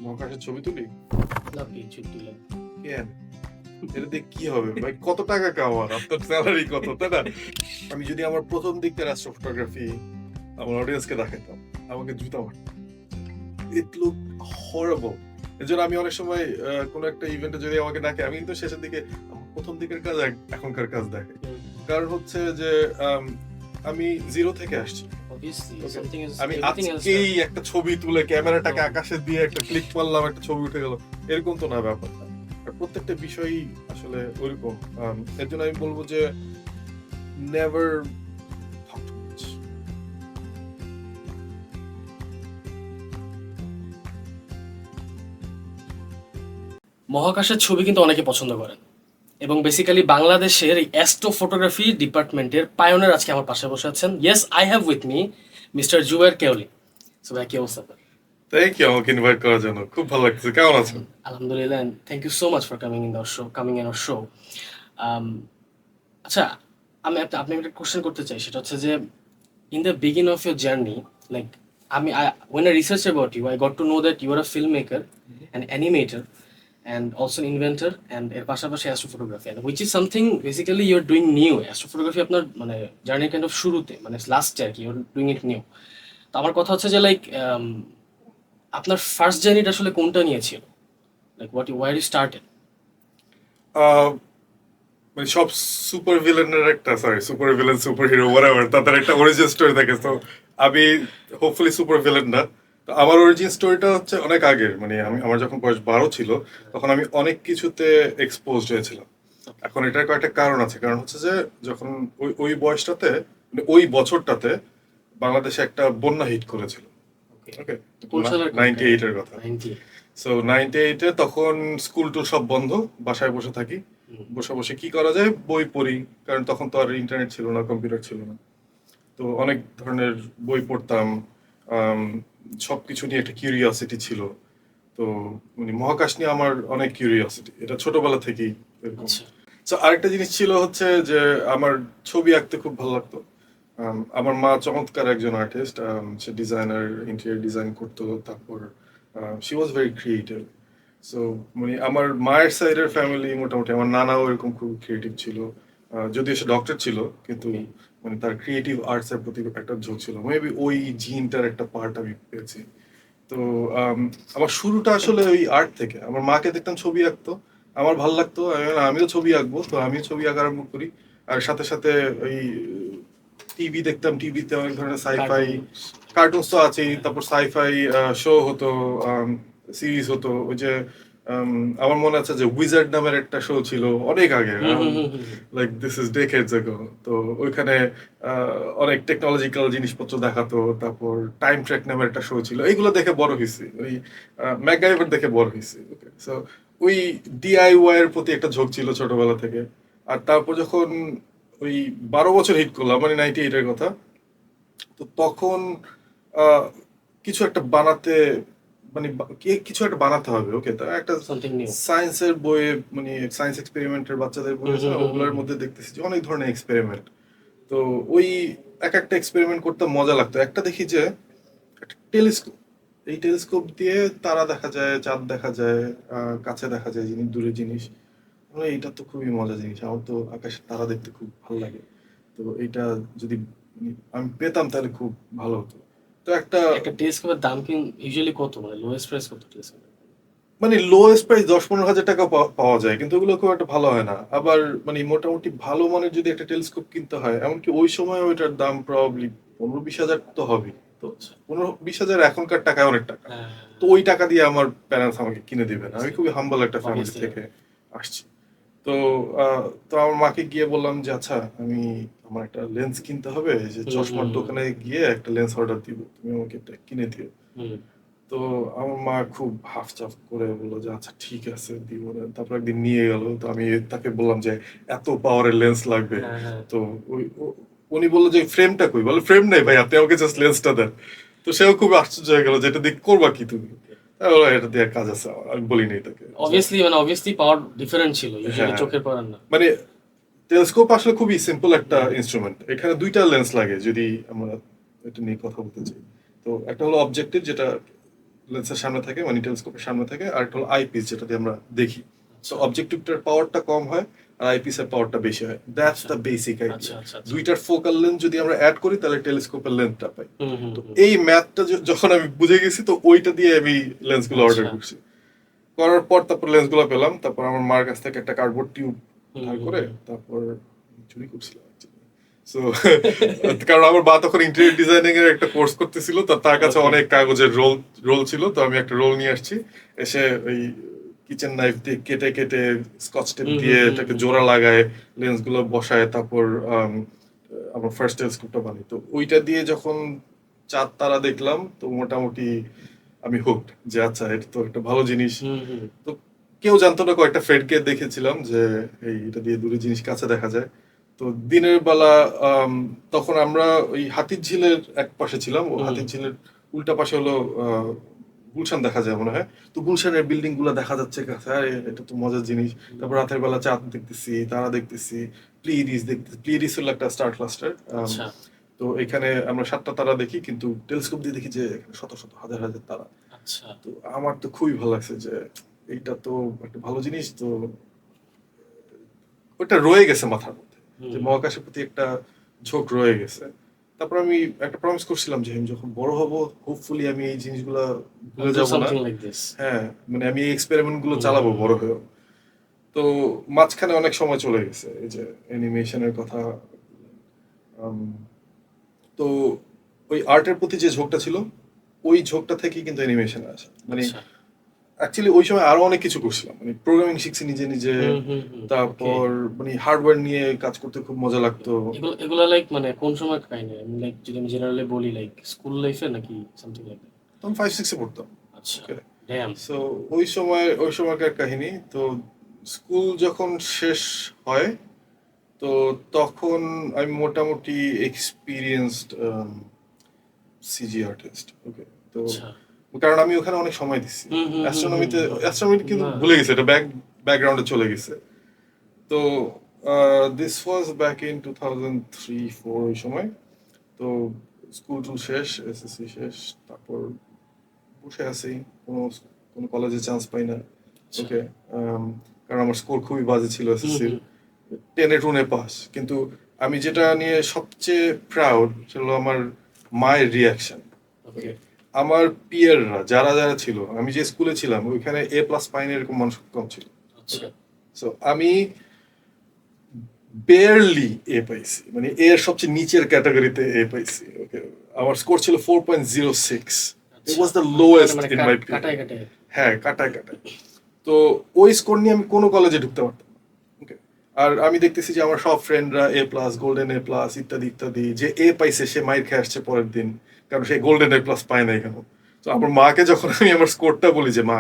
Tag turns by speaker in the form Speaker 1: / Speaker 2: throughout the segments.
Speaker 1: মহাকাশের ছবি তুলি
Speaker 2: লাভি তুলেন
Speaker 1: কেন? এটা দিয়ে কি হবে ভাই? কত টাকা কামার? আপনার স্যালারি কত, তাই না? আমি যদি আমার প্রথম দিককার অ্যাস্ট্রো ফটোগ্রাফি আমার অডিয়েন্সকে দেখাতাম, আমাকে জুতা মারত। ইট লুক হরেবল। এর জন্য আমি অনেক সময় কোনো একটা ইভেন্টে যদি আমাকে ডাকে, আমি কিন্তু শেষের দিকে আমার প্রথম দিকের কাজ এখনকার কাজ দেখাই। কারণ হচ্ছে যে আমি জিরো থেকে আসছি।
Speaker 2: obviously
Speaker 1: Okay.
Speaker 2: something is
Speaker 1: আমি
Speaker 2: everything else
Speaker 1: আজকেই একটা ছবি তুলে ক্যামেরাটাকে
Speaker 2: No.
Speaker 1: আকাশে দিয়ে একটা ক্লিক মারলাম, একটা ছবি উঠে গেল, এরকম তো না ব্যাপারটা। আর প্রত্যেকটা বিষয়ই আসলে ওইরকম। এর জন্য আমি বলবো যে নেভার talk too much.
Speaker 2: মহাকাশের ছবি কিন্তু অনেকে পছন্দ করেন এবং বেসিক্যালি বাংলাদেশের এই অ্যাস্ট্রো ফটোগ্রাফি ডিপার্টমেন্টের পায়োনিয়ার আজকে আমার পাশে বসে আছেন। Yes, I have with me mister Jubayer Keoli. So ভাই, কি অবস্থা?
Speaker 1: Thank you আমাকে ইনভাইট করার জন্য, খুব ভালো লাগছে। কেমন আছেন?
Speaker 2: আলহামদুলিল্লাহ, and thank you so much for coming in our show. আচ্ছা, আপনি একটা কোশ্চেন করতে চাই, সেটা হচ্ছে যে in the beginning of your journey, like when I researched about you, I got to know that you are a filmmaker, an animator, and also an inventor, and এর পাশাপাশি astrophotography, and which is something basically you're doing new. Astrophotography আপনার মানে journey kind of শুরুতে, মানে last year কি you're doing it new. তো আমার কথা হচ্ছে যে লাইক আপনার ফার্স্ট জার্নিটা আসলে কোনটা নিয়ে ছিল? Like where you started?
Speaker 1: আহ, মানে সব সুপার ভিলেনের একটা super villain super hero whatever তাদের একটা অরিজিন স্টোরি থাকে। তো আমি হোপফুলি সুপার ভিলেন না। তো আমার অরিজিন স্টোরিটা হচ্ছে অনেক আগের, মানে আমার যখন বয়স 12 ছিল তখন আমি অনেক কিছুতে এক্সপোজড হয়েছিলাম। এখন এটার কয়েকটা কারণ আছে। কারণ হচ্ছে যে যখন ওই বয়সটাতে, মানে ওই বছরটাতে বাংলাদেশে একটা বন্যা হিট করেছিল। ওকে,
Speaker 2: কোন সালের কথা?
Speaker 1: 98 এর কথা।
Speaker 2: 90?
Speaker 1: সো 98-এ তখন স্কুল টুল সব বন্ধ, বাসায় বসে থাকি। বসে বসে কি করা যায়, বই পড়ি, কারণ তখন তো আর ইন্টারনেট ছিল না, কম্পিউটার ছিল না। তো অনেক ধরনের বই পড়তাম। আম, সবকিছু নিয়ে একটা কিউরিওসিটি ছিল। তো মানে মহাকাশ নিয়ে আমার অনেক কিউরিওসিটি, এটা ছোটবেলা থেকেই এরকম।
Speaker 2: আচ্ছা।
Speaker 1: তো আরেকটা জিনিস ছিল হচ্ছে যে আমার ছবি আঁকতে খুব ভালো লাগতো। আমার মা চমৎকার একজন আর্টিস্ট, সে ডিজাইনার, ইন্টেরিয়র ডিজাইন করতো। তারপর she was very creative. So মানে আমার মায়ের সাইডের ফ্যামিলি মোটামুটি, আমার নানাও এরকম খুব ক্রিয়েটিভ ছিল। যদিও সে ডক্টর ছিল, কিন্তু মানে তার ক্রিয়েটিভ আর্টস এর প্রতি একটা ঝোঁক ছিল। মেবি ওই জিনটার একটা পার্ট আমি পেয়েছি। তো আমার শুরুটা আসলে ওই আর্ট থেকে। আমার মাকে দেখতাম ছবি আঁকতো, আমার ভালো লাগতো, আমি বললাম, আমিও ছবি আঁকবো। তো আমিও ছবি আঁকা আরম্ভ করি। আর সাথে সাথে ওই টিভি দেখতাম, টিভিতে অনেক ধরনের সাইফাই কার্টুনস তো আছেই, তারপর সাইফাই শো হতো, সিরিজ হতো। ওই যে আমার মনে আছে যে উইজার্ড নামের একটা শো ছিল অনেক আগে, লাইক দিস ইজ ডেকেডস এগো। তো ওইখানে অনেক টেকনোলজিক্যাল জিনিসপত্র দেখাতো। তারপর টাইম ট্র্যাক নামের একটা শো ছিল, এইগুলো দেখে বড় হয়েছি। ওই ম্যাকগাইভার দেখে বড় হয়েছি। ওকে, সো ওই ডিআইওয়াই এর প্রতি একটা ঝোঁক ছিল ছোটবেলা থেকে। আর তারপর যখন ওই 12 বছর হিট করলাম, মানে 98 এর কথা, তো তখন আহ, কিছু একটা বানাতে, মানে কিছু একটা বানাতে হবে। ওকে, তা একটা
Speaker 2: সামথিং নিউ।
Speaker 1: সায়েন্সের বইয়ে, মানে সায়েন্স এক্সপেরিমেন্টের বাচ্চাদের বই আছে না, ওগুলোর মধ্যে দেখতেছি যে অনেক ধরনের এক্সপেরিমেন্ট। তো ওই এক একটা এক্সপেরিমেন্ট করতে মজা লাগতো। একটা দেখি যে একটা টেলিস্কোপ, এই টেলিস্কোপ দিয়ে তারা দেখা যায়, চাঁদ দেখা যায়, কাছে দেখা যায় জিনিস, দূরের জিনিস। এইটা তো খুবই মজা জিনিস, আমার তো আকাশের তারা দেখতে খুব ভালো লাগে। তো এইটা যদি আমি পেতাম তাহলে খুব ভালো হতো। তো একটা
Speaker 2: একটা টেলিস্কোপের দাম কি ইউজুয়ালি কত, মানে লোয়েস্ট প্রাইস কত টেলিস্কোপ?
Speaker 1: মানে লোয়েস্ট প্রাইস 10-15 হাজার টাকা পাওয়া যায়, কিন্তু ওগুলো খুব একটা ভালো হয় না। আবার মানে মোটামুটি ভালো মানের যদি একটা টেলিস্কোপ কিনতে হয়, এমনকি ওই সময় ওইটার দাম প্রবাবলি 15-20 হাজার তো হবে। তো 15-20 হাজার এখনকার টাকায় অনেক টাকা। তো ওই টাকা দিয়ে আমার প্যারেন্টস আমাকে কিনে দিবে না। আমি খুবই হাম্বল একটা ফ্যামিলি
Speaker 2: Obviously.
Speaker 1: থেকে আসছি। তো তো আমার মাকে গিয়ে বললাম যে আচ্ছা, আমার একটা লেন্স কিনতে হবে, যে চশমার দোকানে গিয়ে একটা লেন্স অর্ডার দিব, তুমি আমাকে একটা কিনে দিও। তো আমার মা খুব হাফ চাফ করে বললো যে আচ্ছা ঠিক আছে দিব না। তারপর একদিন নিয়ে গেল। তো আমি তাকে বললাম যে এত পাওয়ারের লেন্স লাগবে। তো উনি বললো যে ফ্রেমটা কই, বলে ফ্রেম নেই ভাই, আপনি আমাকে জাস্ট লেন্সটা দেন। তো সেও খুব আশ্চর্য হয়ে গেল যে এটা দিয়ে করবা কি তুমি। আমি বললাম, এটা দিয়ে কাজ আছে আমার। আমি বলি নাই তাকে।
Speaker 2: অবভিয়াসলি পাওয়ার ডিফারেন্ট ছিল, ইউজুয়ালি
Speaker 1: হ্যাঁ,
Speaker 2: চোখের পাওয়ার না।
Speaker 1: মানে টেলিস্কোপ আসলে খুবই সিম্পল একটা ইনস্ট্রুমেন্ট। এখানে দুইটা লেন্স লাগে যদি আমরা এটা নিয়ে কথা বলতে চাই। তো একটা হলো অবজেক্টিভ, যেটা লেন্সের সামনে থাকে, মানে টেলিস্কোপের সামনে থাকে, আর একটা হলো আইপিস যেটা দিয়ে আমরা দেখি। সো অবজেক্টিভটার পাওয়ারটা কম হয় আর আইপিসের পাওয়ারটা বেশি হয়। দ্যাটস
Speaker 2: আচ্ছা
Speaker 1: দ্য বেসিক
Speaker 2: আচ্ছা
Speaker 1: আইডিয়া।
Speaker 2: আচ্ছা আচ্ছা
Speaker 1: দুইটার ফোকাল লেন্থ যদি আমরা অ্যাড করি তাহলে টেলিস্কোপের লেন্থটা পাই।
Speaker 2: হুম হুম
Speaker 1: তো
Speaker 2: হুম
Speaker 1: এই ম্যাথটা যখন আমি বুঝে গেছি, তো ওইটা দিয়ে আমি লেন্সগুলো অর্ডার
Speaker 2: আচ্ছা
Speaker 1: করছি। করার পর তারপর লেন্সগুলো পেলাম, তারপর আমার মার কাছ থেকে একটা কার্ডবোর্ড টিউব
Speaker 2: হুম
Speaker 1: ধার
Speaker 2: হুম
Speaker 1: করে
Speaker 2: হুম
Speaker 1: তারপর চুরি করছিলাম সো কারণ আমার মা তখন ইন্টেরিয়র ডিজাইনিং এর একটা কোর্স করতেছিল, তো তার কাছে
Speaker 2: ওকে
Speaker 1: অনেক কাগজের রোল রোল ছিল, তো আমি একটা রোল নিয়ে আসছি। এসে ওই কিচেন নাইফ দিয়ে কেটে কেটে স্কচ টেপ
Speaker 2: হুম হুম
Speaker 1: দিয়ে
Speaker 2: হুম
Speaker 1: এটাকে
Speaker 2: হুম
Speaker 1: জোড়া লাগায় লেন্স গুলো বসায়, তারপর আমার ফার্স্ট টেলিস্কোপটা বানাই। তো ওইটা দিয়ে যখন চাঁদ তারা দেখলাম, তো মোটামুটি আমি হুকড যে আচ্ছা এটা তো একটা ভালো জিনিস।
Speaker 2: হুম হুম
Speaker 1: তো কেউ জানতো না, কয়েকটা ফ্রেন্ডকে দেখেছিলাম যে এই এটা দিয়ে দূরে জিনিস কাছে দেখা যায়। তো দিনের বেলা আম, তখন আমরা ওই হাতির ঝিলের এক পাশে ছিলাম, ও
Speaker 2: হুম
Speaker 1: হাতির ঝিলের উল্টা পাশে হলো গুলশান দেখা যায় মনে হয়। তো গুলশানের বিল্ডিং গুলো দেখা যাচ্ছে কাছে, আরে এটা তো মজার জিনিস। তারপর রাতের বেলা চাঁদ দেখতেছি, তারা দেখতেছি, প্লিরিস দেখতেছি। প্লিরিস হলো একটা স্টার ক্লাস্টার।
Speaker 2: আচ্ছা
Speaker 1: তো এখানে আমরা 7টা তারা দেখি, কিন্তু টেলিস্কোপ দিয়ে দেখি যে এখানে শত শত হাজার হাজার তারা।
Speaker 2: আচ্ছা
Speaker 1: তো আমার তো খুবই ভালো লাগছে যে এইটা তো একটা ভালো জিনিস। তো ওটা রয়ে গেছে মাথার মধ্যে, যে
Speaker 2: হুম
Speaker 1: মহাকাশের প্রতি একটা ঝোঁক রয়ে গেছে। তারপর আমি একটা প্রমিস করছিলাম যে আমি যখন বড় হব, হোপফুলি আমি এই জিনিসগুলা ভুলে
Speaker 2: do
Speaker 1: যাব না।
Speaker 2: something like this
Speaker 1: হ্যাঁ, মানে আমি এই এক্সপেরিমেন্ট গুলো
Speaker 2: হুম
Speaker 1: চালাবো
Speaker 2: হুম
Speaker 1: বড়
Speaker 2: হুম
Speaker 1: হয়েও। তো মাঝখানে অনেক সময় চলে গেছে, এই যে অ্যানিমেশনের কথা। আম, তো ওই আর্টের প্রতি যে ঝোঁকটা ছিল, ওই ঝোঁকটা থেকেই কিন্তু অ্যানিমেশনে আসে। মানে
Speaker 2: আচ্ছা
Speaker 1: অ্যাকচুয়ালি ওই সময় আরো অনেক কিছু করছিলাম, মানে প্রোগ্রামিং শিখছি নিজে নিজে।
Speaker 2: হুম হুম হুম ওকে
Speaker 1: তারপর মানে হার্ডওয়্যার নিয়ে কাজ করতে খুব মজা লাগতো।
Speaker 2: এগুলো এগুলো লাইক মানে কোন সময় কাহিনী লাইক যদি আমি জেনারেলি বলি লাইক স্কুল লাইফে নাকি সামথিং লাইক দ্যাট
Speaker 1: তখন 5-6-এ পড়তাম।
Speaker 2: আচ্ছা
Speaker 1: ওকে,
Speaker 2: ড্যাম
Speaker 1: সো ওই সময়কার কাহিনী। তো স্কুল যখন শেষ হয়, তো তখন আমি মোটামুটি এক্সপিরিয়েন্সড সিজি আর্টিস্ট। ওকে, তো
Speaker 2: আচ্ছা
Speaker 1: কারণ আমি ওখানে অনেক সময় দিচ্ছি।
Speaker 2: হুম হুম হুম হুম
Speaker 1: অ্যাস্ট্রোনমিতে
Speaker 2: হুম
Speaker 1: অ্যাস্ট্রোনমি কিন্তু
Speaker 2: না
Speaker 1: ভুলে গেছে, এটা ব্যাকগ্রাউন্ডে চলে গেছে। তো দিস ওয়াজ ব্যাক ইন 2003-4 ওই সময়। তো স্কুল টুল শেষ, এসএসসি শেষ, তারপর বসে আছি, কোনো কোনো কলেজে চান্স পাই না।
Speaker 2: আচ্ছা
Speaker 1: ওকে, কারণ আমার স্কোর খুবই বাজে ছিল
Speaker 2: হুম
Speaker 1: এসএসসির,
Speaker 2: হুম
Speaker 1: 10-এ পাস। কিন্তু আমি যেটা নিয়ে সবচেয়ে প্রাউড সেটা হলো আমার মায়ের রিয়াকশন।
Speaker 2: ওকে
Speaker 1: ওকে, আমার পিয়াররা যারা যারা ছিল, আমি যে স্কুলে ছিলাম ওইখানে A+ পাইনি এরকম মানুষ খুব কম ছিল।
Speaker 2: আচ্ছা
Speaker 1: ওকে, সো আমি বেয়ারলি এ পাইছি, মানে এর সবচেয়ে নিচের ক্যাটাগরিতে এ পাইছি। ওকে, আমার স্কোর ছিল 4.06। ইট
Speaker 2: আচ্ছা
Speaker 1: ওয়াজ দ্য
Speaker 2: মানে
Speaker 1: লোয়েস্ট
Speaker 2: মানে
Speaker 1: ইন মাই পিয়ার।
Speaker 2: কাটায় কাটায়
Speaker 1: হ্যাঁ, কাটায় কাটায়। তো ওই স্কোর নিয়ে আমি কোনো কলেজে ঢুকতে পারতাম না। ওকে, আর আমি দেখতেছি যে আমার সব ফ্রেন্ডরা A+, গোল্ডেন A+, ইত্যাদি ইত্যাদি, যে এ পাইছে সে মাইর খেয়ে আসছে পরের দিন, কারণ সে গোল্ডেন A+ পায় না এখানে। তো আমার মাকে যখন আমি আমার স্কোরটা বলি যে মা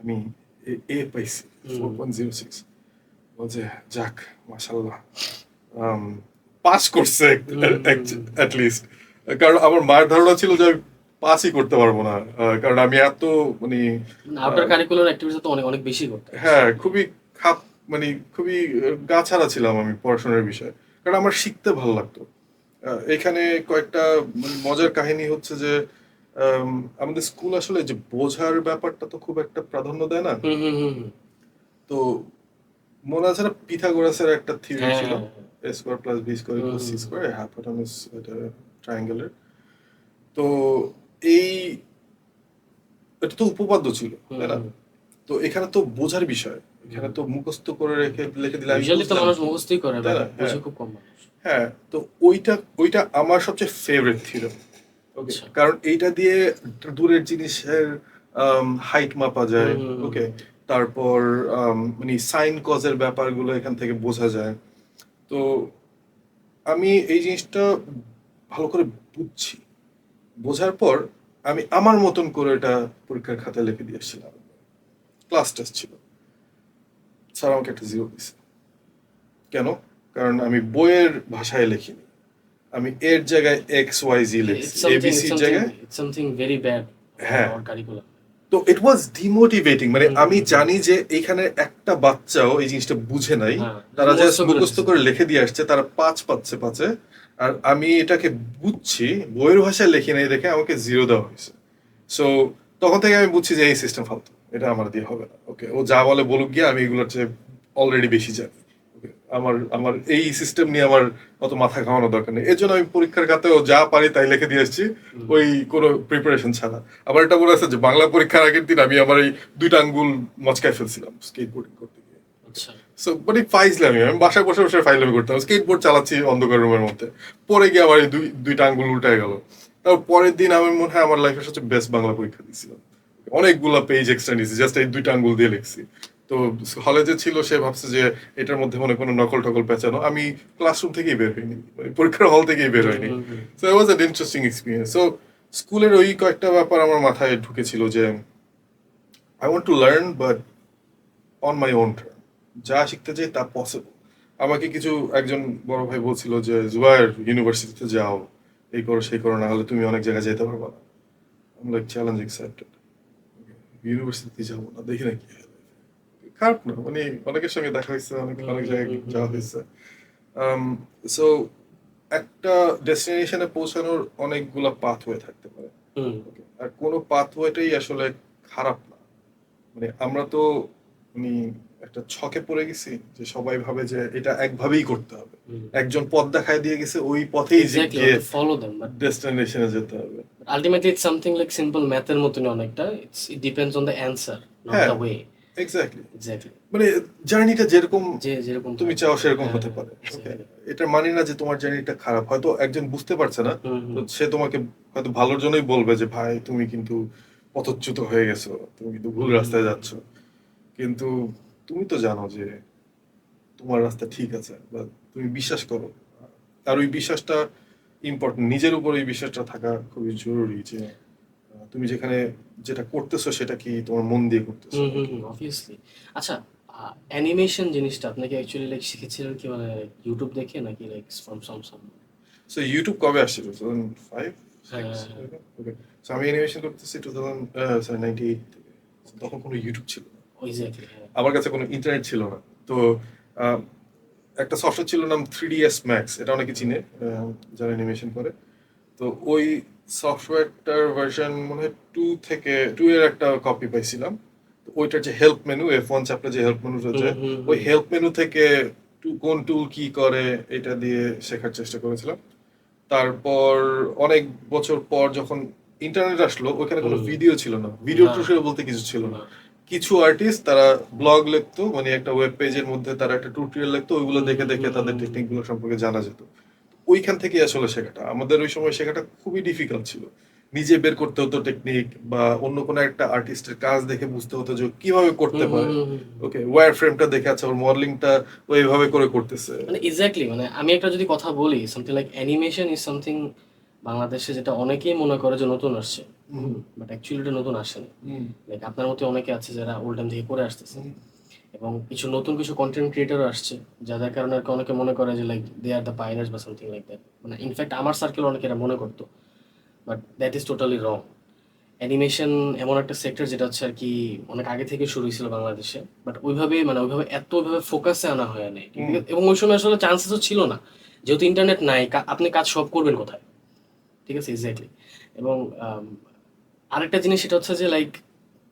Speaker 1: আমি এ পাইছি
Speaker 2: হুম
Speaker 1: 4.06, বলছে যাক মাশাল্লাহ, পাস করছে
Speaker 2: হুম হুম
Speaker 1: অ্যাট লিস্ট। কারণ আমার মায়ের ধারণা ছিল যে আমি পাসই করতে পারবো না, কারণ আমি এত মানে
Speaker 2: আউটার
Speaker 1: আহ,
Speaker 2: কারিকুলার অ্যাক্টিভিটিস তো অনেক অনেক বেশি করতে হয়
Speaker 1: হ্যাঁ, খুবই খাপ, মানে খুবই গা ছাড়া ছিলাম আমি পড়াশোনার বিষয়ে, কারণ আমার শিখতে ভালো লাগতো। এখানে কয়েকটা মানে মজার কাহিনী হচ্ছে যে আম, আমাদের স্কুল আসলে যে বোঝার ব্যাপারটা তো খুব একটা প্রাধান্য দেয় না।
Speaker 2: হুম হুম হুম হুম
Speaker 1: তো মনে আছে না, পিথাগোরাসের একটা থিওরি
Speaker 2: হ্যাঁ
Speaker 1: ছিল,
Speaker 2: হ্যাঁ হ্যাঁ
Speaker 1: A² + B²
Speaker 2: হুম
Speaker 1: =
Speaker 2: হুম
Speaker 1: C², হাইপোটেনাস এটা ট্রায়াঙ্গেলের। তো এই এটা তো উপপাদ্য ছিল,
Speaker 2: হুম
Speaker 1: তাই না?
Speaker 2: হুম
Speaker 1: তো এখানে তো বোঝার বিষয়, এখানে
Speaker 2: হুম
Speaker 1: তো মুখস্থ করে রেখে লিখে দিলে আমি
Speaker 2: ইউজুয়ালি তো
Speaker 1: বুঝলাম
Speaker 2: মানুষ
Speaker 1: কি,
Speaker 2: মুখস্থই করে
Speaker 1: তাই
Speaker 2: বাট
Speaker 1: না? হ্যাঁ,
Speaker 2: বুঝে খুব কম মানুষ
Speaker 1: হ্যাঁ। তো ওইটা ওইটা আমার সবচেয়ে ফেভারিট থিওরি। ওকে,
Speaker 2: আচ্ছা
Speaker 1: কারণ এইটা দিয়ে দূরের জিনিসের হাইট মাপা
Speaker 2: হুম
Speaker 1: যায়।
Speaker 2: হুম হুম
Speaker 1: ওকে,
Speaker 2: হুম
Speaker 1: তারপর মানে সাইন কজের ব্যাপারগুলো এখান থেকে বোঝা যায়। তো আমি এই জিনিসটা ভালো করে বুঝছি। বোঝার পর আমি আমার মতন করে এটা পরীক্ষার খাতায় লিখে দিয়ে এসেছিলাম। ক্লাস টেস্ট ছিল, স্যার আমাকে একটা 0 দিছে। কেন? কারণ আমি বইয়ের ভাষায় লিখিনি, আমি এর জায়গায় XYZ লিখছি,
Speaker 2: it's something it's
Speaker 1: ABCর
Speaker 2: something
Speaker 1: জায়গায়।
Speaker 2: it's something very bad for
Speaker 1: হ্যাঁ,
Speaker 2: our curriculum
Speaker 1: তো ইট ওয়াজ ডিমোটিভেটিং, মানে
Speaker 2: হুম
Speaker 1: আমি
Speaker 2: হুম হুম
Speaker 1: জানি যে এখানে একটা বাচ্চাও এই জিনিসটা বুঝে নাই,
Speaker 2: হ্যাঁ
Speaker 1: তারা
Speaker 2: মুখস্থ
Speaker 1: জাস্ট
Speaker 2: করে
Speaker 1: মুখস্থ
Speaker 2: দিছে
Speaker 1: করে লিখে দিয়ে আসছে, তারা 5 পাচ্ছে পাচ্ছে। আর আমি এটাকে বুঝছি, বইয়ের ভাষায় লিখি নাই দেখে আমাকে 0 দেওয়া হয়েছে। সো তখন থেকে আমি বুঝছি যে এই সিস্টেম ফালতু, এটা আমার দিয়ে হবে না। ওকে, ও যা বলে বলুক গিয়ে, আমি এগুলোর চেয়ে অলরেডি বেশি জানি। Okay, আমার আমার এই সিস্টেম নিয়ে আমার অত মাথা ঘামানোর দরকার নেই। এর জন্য আমি পরীক্ষার খাতায়ও যা পারি তাই লিখে দিয়ে এসেছি, ওই কোনো প্রিপারেশন ছাড়া। আমার এটা মনে আছে যে বাংলা পরীক্ষার আগের দিন আমি আমার এই 2টা আঙ্গুল মচকায় ফেলছিলাম স্কেটবোর্ডিং করতে গিয়ে।
Speaker 2: আচ্ছা।
Speaker 1: সো মানে ফাইজলামি, আমি বাসায় বসে বসে ফাইজলামি করতাম, স্কেটবোর্ড চালাচ্ছি অন্ধকার রুমের মধ্যে, পরে গিয়ে আমার এই 2টা আঙ্গুল উল্টায় গেল। তারপর পরের দিন আমি মনে হয় আমার লাইফের সবচেয়ে বেস্ট বাংলা পরীক্ষা দিয়েছিলাম, অনেকগুলা পেজ এক্সট্রা নিয়েছি, জাস্ট এই 2টা আঙ্গুল দিয়ে লিখছি। তো হলে যে ছিল সে ভাবছে যে এটার মধ্যে মনে কোনো নকল টকল পেঁচানো, আমি ক্লাসরুম থেকেই বের হইনি, মানে পরীক্ষার হল থেকেই বের হইনি। So it was an interesting experience. So স্কুলের ওই কয়েকটা ব্যাপার আমার মাথায় ঢুকেছিল যে I want to learn but on my own term, যা শিখতে চাই তা পসিবল। আমাকে কিছু একজন বড় ভাই বলছিল যে জুবায়ের ইউনিভার্সিটিতে যাও, এই করো সেই করো, না হলে তুমি অনেক জায়গায় যেতে পারবা না। আমি লাইক চ্যালেঞ্জ অ্যাকসেপ্টেড, ইউনিভার্সিটিতে যাবো না, দেখি না কি হয়। খারাপ না, মানে অনেকের সঙ্গে দেখা হয়েছে, অনেক অনেক জায়গায় যাওয়া হয়েছে। সো একটা ডেস্টিনেশনে পৌঁছানোর অনেকগুলা পাথওয়ে থাকতে পারে। Okay, আর কোনো পাথওয়েটাই আসলে খারাপ না। মানে আমরা তো মানে একটা ছকে পড়ে গেছি যে সবাই ভাবে যে এটা একভাবেই করতে হবে, একজন পথ দেখায় দিয়ে গেছে, ওই পথেই
Speaker 2: এক্স্যাক্টলি,
Speaker 1: গিয়ে
Speaker 2: টু ফলো দেম, বাট
Speaker 1: ডেস্টিনেশনে যেতে হবে।
Speaker 2: Ultimately it's something like simple ম্যাথের মতনই অনেকটা। It depends on the answer, not
Speaker 1: হ্যাঁ,
Speaker 2: দ্য ওয়ে।
Speaker 1: এক্স্যাক্টলি।
Speaker 2: এক্স্যাক্টলি,
Speaker 1: মানে জার্নিটা যেরকম
Speaker 2: যে যেরকম
Speaker 1: তুমি
Speaker 2: থাকে।
Speaker 1: চাও সেরকম
Speaker 2: হ্যাঁ,
Speaker 1: হতে পারে। ওকে,
Speaker 2: exactly.
Speaker 1: এটা মানি না যে তোমার জার্নিটা খারাপ, হয়তো একজন বুঝতে পারছে না, তো সে তোমাকে হয়তো ভালোর জন্যই বলবে যে ভাই তুমি কিন্তু পথচ্যুত হয়ে গেছো, তুমি কিন্তু ভুল রাস্তায় যাচ্ছ। কিন্তু তুমি তো জানো যে তোমার রাস্তা ঠিক আছে, বা তুমি বিশ্বাস করো। আর ওই বিশ্বাসটা ইম্পর্টেন্ট, নিজের উপর এই বিশ্বাসটা থাকা খুবই জরুরি যে তুমি যেখানে যেটা করতেছো সেটা কি তোমার মন দিয়ে করতেছো।
Speaker 2: অবভিয়াসলি। আচ্ছা, অ্যানিমেশন জিনিসটা আপনাকে অ্যাকচুয়ালি লাইক শিখেছিলেন কি, মানে ইউটিউব দেখে নাকি like from some?
Speaker 1: So YouTube কবে আসছে? 2005
Speaker 2: হ্যাঁ,
Speaker 1: 6? ওকে, সো আমি অ্যানিমেশন করতেছি 98 থেকে। So তখন কোনো ইউটিউব ছিল না,
Speaker 2: এক্স্যাক্টলি, হ্যাঁ।
Speaker 1: আমার কাছে কোনো ইন্টারনেট ছিল না। তো আহ, একটা সফটওয়্যার ছিল নাম 3ds Max, এটা অনেকে চিনে যারা অ্যানিমেশন করে। তো ওই সফটওয়্যারটার ভার্সন মনে হয় 2 এর একটা কপি পাইছিলাম। তো ওইটার যে হেল্প মেনু, F1 চাপলে যে হেল্প মেনু রয়েছে, ওই হেল্প মেনু থেকে কোন টুল কি করে এটা দিয়ে শেখার চেষ্টা করেছিলাম। তারপর অনেক বছর পর যখন ইন্টারনেট আসলো, ওখানে কোনো ভিডিও ছিল না, ভিডিও
Speaker 2: না।
Speaker 1: টিউটোরিয়াল বলতে কিছু ছিল না।
Speaker 2: না।
Speaker 1: কিছু আর্টিস্ট তারা ব্লগ লিখতো, মানে একটা ওয়েব পেজের মধ্যে তারা একটা টিউটোরিয়াল লিখতো, ওইগুলো দেখে দেখে তাদের টেকনিক গুলো সম্পর্কে জানা যেত। ওইখান থেকে আসলে শেখাটা, আমাদের ওই সময় শেখাটা খুবই ডিফিকাল্ট ছিল। নিজে বের করতে হতো টেকনিক, বা অন্য কোনো একটা আর্টিস্টের কাজ দেখে বুঝতে হতো যে কিভাবে করতে পারে। ওকে, ওয়্যার ফ্রেমটা দেখে আচ্ছা ওর মডেলিংটা ও এইভাবে করে করতেছে।
Speaker 2: মানে এক্স্যাক্টলি, মানে আমি একটা যদি কথা বলি, something like animation is something বাংলাদেশে যেটা অনেকেই মনে করে যে নতুন আসছে, বাট অ্যাকচুয়ালি এটা নতুন আসেনি। লাইক আপনার মতো অনেকে আছে যারা ওল্ড টাইম থেকে করে আসতেছে, এবং কিছু কন্টেন্ট ক্রিয়েটারও আসছে, যাদের কারণে আর কি অনেকে মনে করে যে লাইক দে আর দ্য পাইনার্স বা সামথিং লাইক দ্যাট। মানে ইনফ্যাক্ট আমার সার্কেল অনেকে এটা মনে করতো, but that is totally wrong. Animation এমন একটা সেক্টর যেটা হচ্ছে আর কি অনেক আগে থেকে শুরু হয়েছিল বাংলাদেশে, বাট ওইভাবে ওইভাবে ফোকাসে আনা হয় নাই। এবং ওই সময় আসলে চান্সেসও ছিল না, যেহেতু ইন্টারনেট নাই, আপনি কাজ সব করবেন কোথায়? ঠিক আছে, এক্স্যাক্টলি। এবং আরেকটা জিনিস সেটা হচ্ছে যে লাইক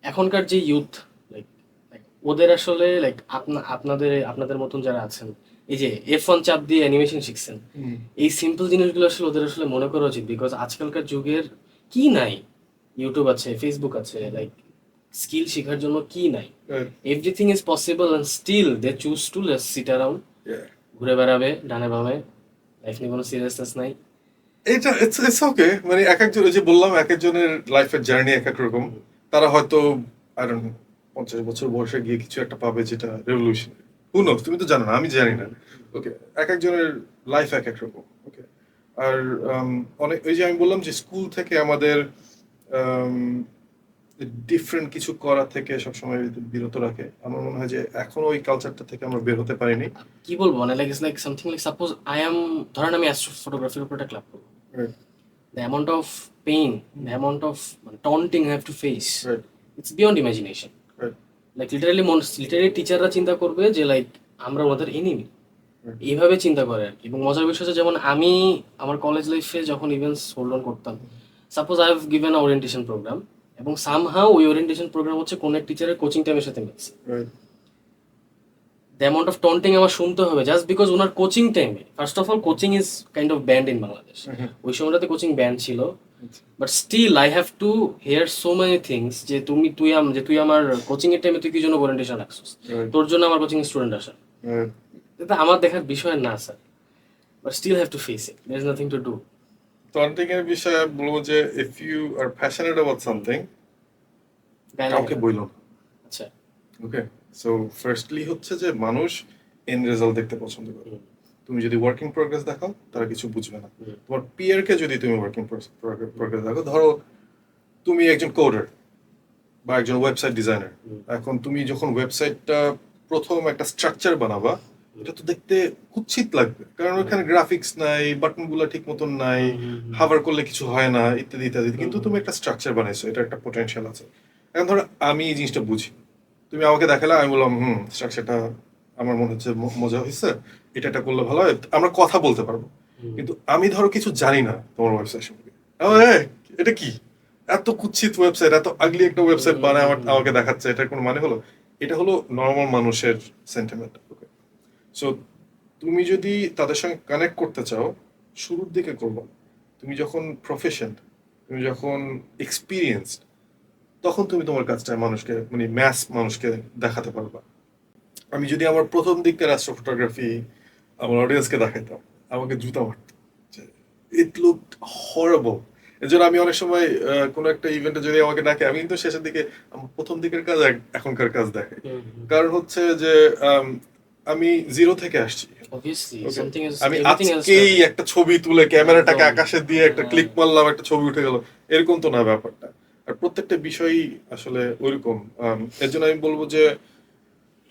Speaker 2: এখনকার যে ইউথ, লাইক ওদের আসলে লাইক আপনাদের মতন যারা আছেন, এই যে F1 চাপ দিয়ে অ্যানিমেশন শিখছেন, এই সিম্পল জিনিসগুলো আসলে ওদের আসলে মনে করা উচিত। বিকজ আজকালকার যুগের কি নাই, ইউটিউব আছে, ফেসবুক আছে, লাইক স্কিল শেখার জন্য কি নাই? Everything is possible, and still they choose to sit around, ঘুরে বেড়াবে ডানে বামে, লাইফ নিয়ে কোনো সিরিয়াসনেস নাই।
Speaker 1: এটা ইটস ওকে, মানে এক একজন, ওই যে বললাম এক একজনের লাইফের জার্নি এক এক রকম। তারা হয়তো আই ডোন্ট নো 50 বছর বয়সে গিয়ে কিছু একটা পাবে যেটা রেভলিউশন, হু নোস, তুমি তো জানো না, আমি জানি না। ওকে, এক একজনের লাইফ এক এক রকম। ওকে, আর অনেক, ওই যে আমি বললাম যে স্কুল থেকে আমাদের ডিফারেন্ট কিছু করা থেকে সবসময় বিরত রাখে। আমার মনে হয় যে এখনো ওই কালচারটা থেকে আমরা বের হতে পারিনি।
Speaker 2: কি বলবো, মানে like it's like something like suppose ধরেন আমি অ্যাস্ট্রো ফটোগ্রাফির উপর একটা ক্লাব করবো,
Speaker 1: Right,
Speaker 2: the amount of pain, the amount of taunting I have to face,
Speaker 1: right,
Speaker 2: it's beyond imagination.
Speaker 1: right,
Speaker 2: like literally টিচাররা চিন্তা করবে যে লাইক আমরা ওদের এনিমি,
Speaker 1: right.
Speaker 2: এইভাবে চিন্তা করে আর কি। এবং মজার বিষয় হচ্ছে, যেমন আমি আমার কলেজ লাইফে যখন ইভেন্টস হোল্ড অন করতাম, suppose I have given orientation programme, এবং সামহাউ ওই ওরিয়েন্টেশন প্রোগ্রাম হচ্ছে কোন এক টিচারের কোচিং টাইমের সাথে মিলছে।
Speaker 1: Right.
Speaker 2: The amount of taunting আমার শুনতে হবে জাস্ট বিকজ ওনার কোচিং টাইমে, first of all coaching is kind of banned in Bangladesh, ওই সময়টাতে কোচিং ব্যান্ড ছিল, but still I have to hear so many things যে তুই আমার কোচিং এর টাইমে তুই কি জন্য ওরিয়েন্টেশন রাখছিস,
Speaker 1: Right.
Speaker 2: তোর জন্য আমার কোচিং স্টুডেন্ট আসা,
Speaker 1: Right.
Speaker 2: এটা আমার দেখার বিষয় না sir, but still have to face it, there is nothing to do.
Speaker 1: Taunting এর বিষয়ে বলবো যে if you are passionate about something কাউকে বইলো না।
Speaker 2: আচ্ছা।
Speaker 1: ওকে, সো ফার্স্টলি হচ্ছে যে মানুষ এন্ড রেজাল্ট দেখতে পছন্দ করে। তুমি যদি ওয়ার্কিং প্রোগ্রেস দেখাও তারা কিছু বুঝবে না। তোমার পিয়ার কে যদি তুমি ওয়ার্কিং প্রোগ্রেস দেখো, ধরো তুমি একজন কোডার বা একজন ওয়েবসাইট ডিজাইনার, এখন তুমি যখন ওয়েবসাইটটা প্রথম একটা স্ট্রাকচার বানাবা, এটা তো দেখতে কুৎসিত লাগবে, কারণ ওখানে গ্রাফিক্স নাই, বাটন গুলা ঠিক মতন নাই, হাভার করলে কিছু হয় না, ইত্যাদি ইত্যাদি। কিন্তু তুমি একটা স্ট্রাকচার বানাইছো, এটা একটা পোটেনশিয়াল আছে। এখন ধরো আমি এই জিনিসটা বুঝি, তুমি আমাকে দেখালে, আমি বললাম স্ট্রাকচারটা আমার মনে হচ্ছে মজা হয়েছে, এটা করলে ভালো হয়, আমরা কথা বলতে পারবো। কিন্তু আমি ধরো কিছু জানি না তোমার ওয়েবসাইট সম্পর্কে, এটা কি এত কুৎসিত ওয়েবসাইট, এত আগলি একটা ওয়েবসাইট বানায় আমাকে দেখাচ্ছে, এটার কোনো মানে হলো? এটা হলো নর্মাল মানুষের সেন্টিমেন্ট। ওকে, সো তুমি যদি তাদের সঙ্গে কানেক্ট করতে চাও, শুরুর দিকে করবো। তুমি যখন প্রফেশন, তুমি যখন এক্সপিরিয়েন্স, তখন তুমি তোমার কাজটা মানুষকে, মানে ম্যাস মানুষকে দেখাতে পারবা। আমি যদি আমার প্রথম দিককার অ্যাস্ট্রো ফটোগ্রাফি আমার অডিয়েন্সকে দেখাইতাম, আমাকে জুতা মারত, ইট লুক হরেবল। এর জন্য আমি অনেক সময় কোনো একটা ইভেন্টে যদি আমাকে ডাকে, আমি কিন্তু শেষের দিকে আমার প্রথম দিকের কাজ এখনকার কাজ দেখাই। কারণ হচ্ছে যে আমি জিরো থেকে আসছি।
Speaker 2: Obviously,
Speaker 1: Okay.
Speaker 2: something is
Speaker 1: আমি
Speaker 2: everything else.
Speaker 1: আজকেই একটা ছবি তুলে ক্যামেরাটাকে
Speaker 2: একদম।
Speaker 1: আকাশে দিয়ে একটা ক্লিক মারলাম, একটা ছবি উঠে গেল, এরকম তো না ব্যাপারটা। আর প্রত্যেকটা বিষয়ই আসলে ওইরকম। এর জন্য আমি বলবো যে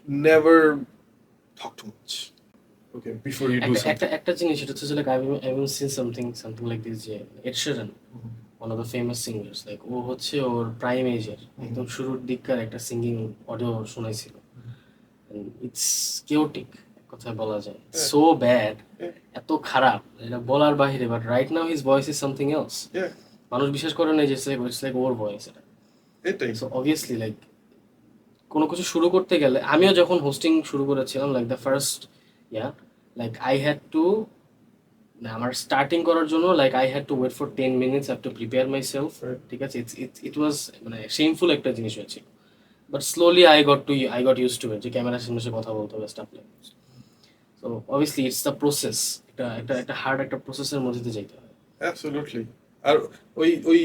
Speaker 1: never talk too much, okay, before you do
Speaker 2: একটা
Speaker 1: সামথিং।
Speaker 2: একটা একটা জিনিস, এটা হচ্ছে like I've seen something like this, যে Ed Sheeran, one of the famous singers, like ও হচ্ছে ওর প্রাইম এজের একদম শুরুর দিককার একটা সিঙ্গিং অডিও শোনাইছিল, ইটস কেওটিক, এক কথায় বলা যায়, সো ব্যাড, এত খারাপ এটা বলার বাহিরে, but right now his voice is something else. মানুষ বিশ্বাস করে না যে ইটস লাইক ওর ভয়েস এটা।
Speaker 1: এটাই।
Speaker 2: সো অবভিয়াসলি লাইক কোনো কিছু শুরু করতে গেলে, আমিও যখন হোস্টিং শুরু করেছিলাম, like the first like I had to, আমার স্টার্টিং করার জন্য like I had to wait for 10 minutes, I have to prepare myself, ঠিক আছে, ইট ওয়াজ মানে শেমফুল একটা জিনিস হয়েছিল, but slowly I got use to it, যে ক্যামেরার সামনে এসে কথা বলতে হবে, stuff like. So obviously it's the process, একটা হার্ড একটা প্রসেসের মধ্যে দিয়ে যেতে হয়।
Speaker 1: অ্যাবসলিউটলি। আর ওই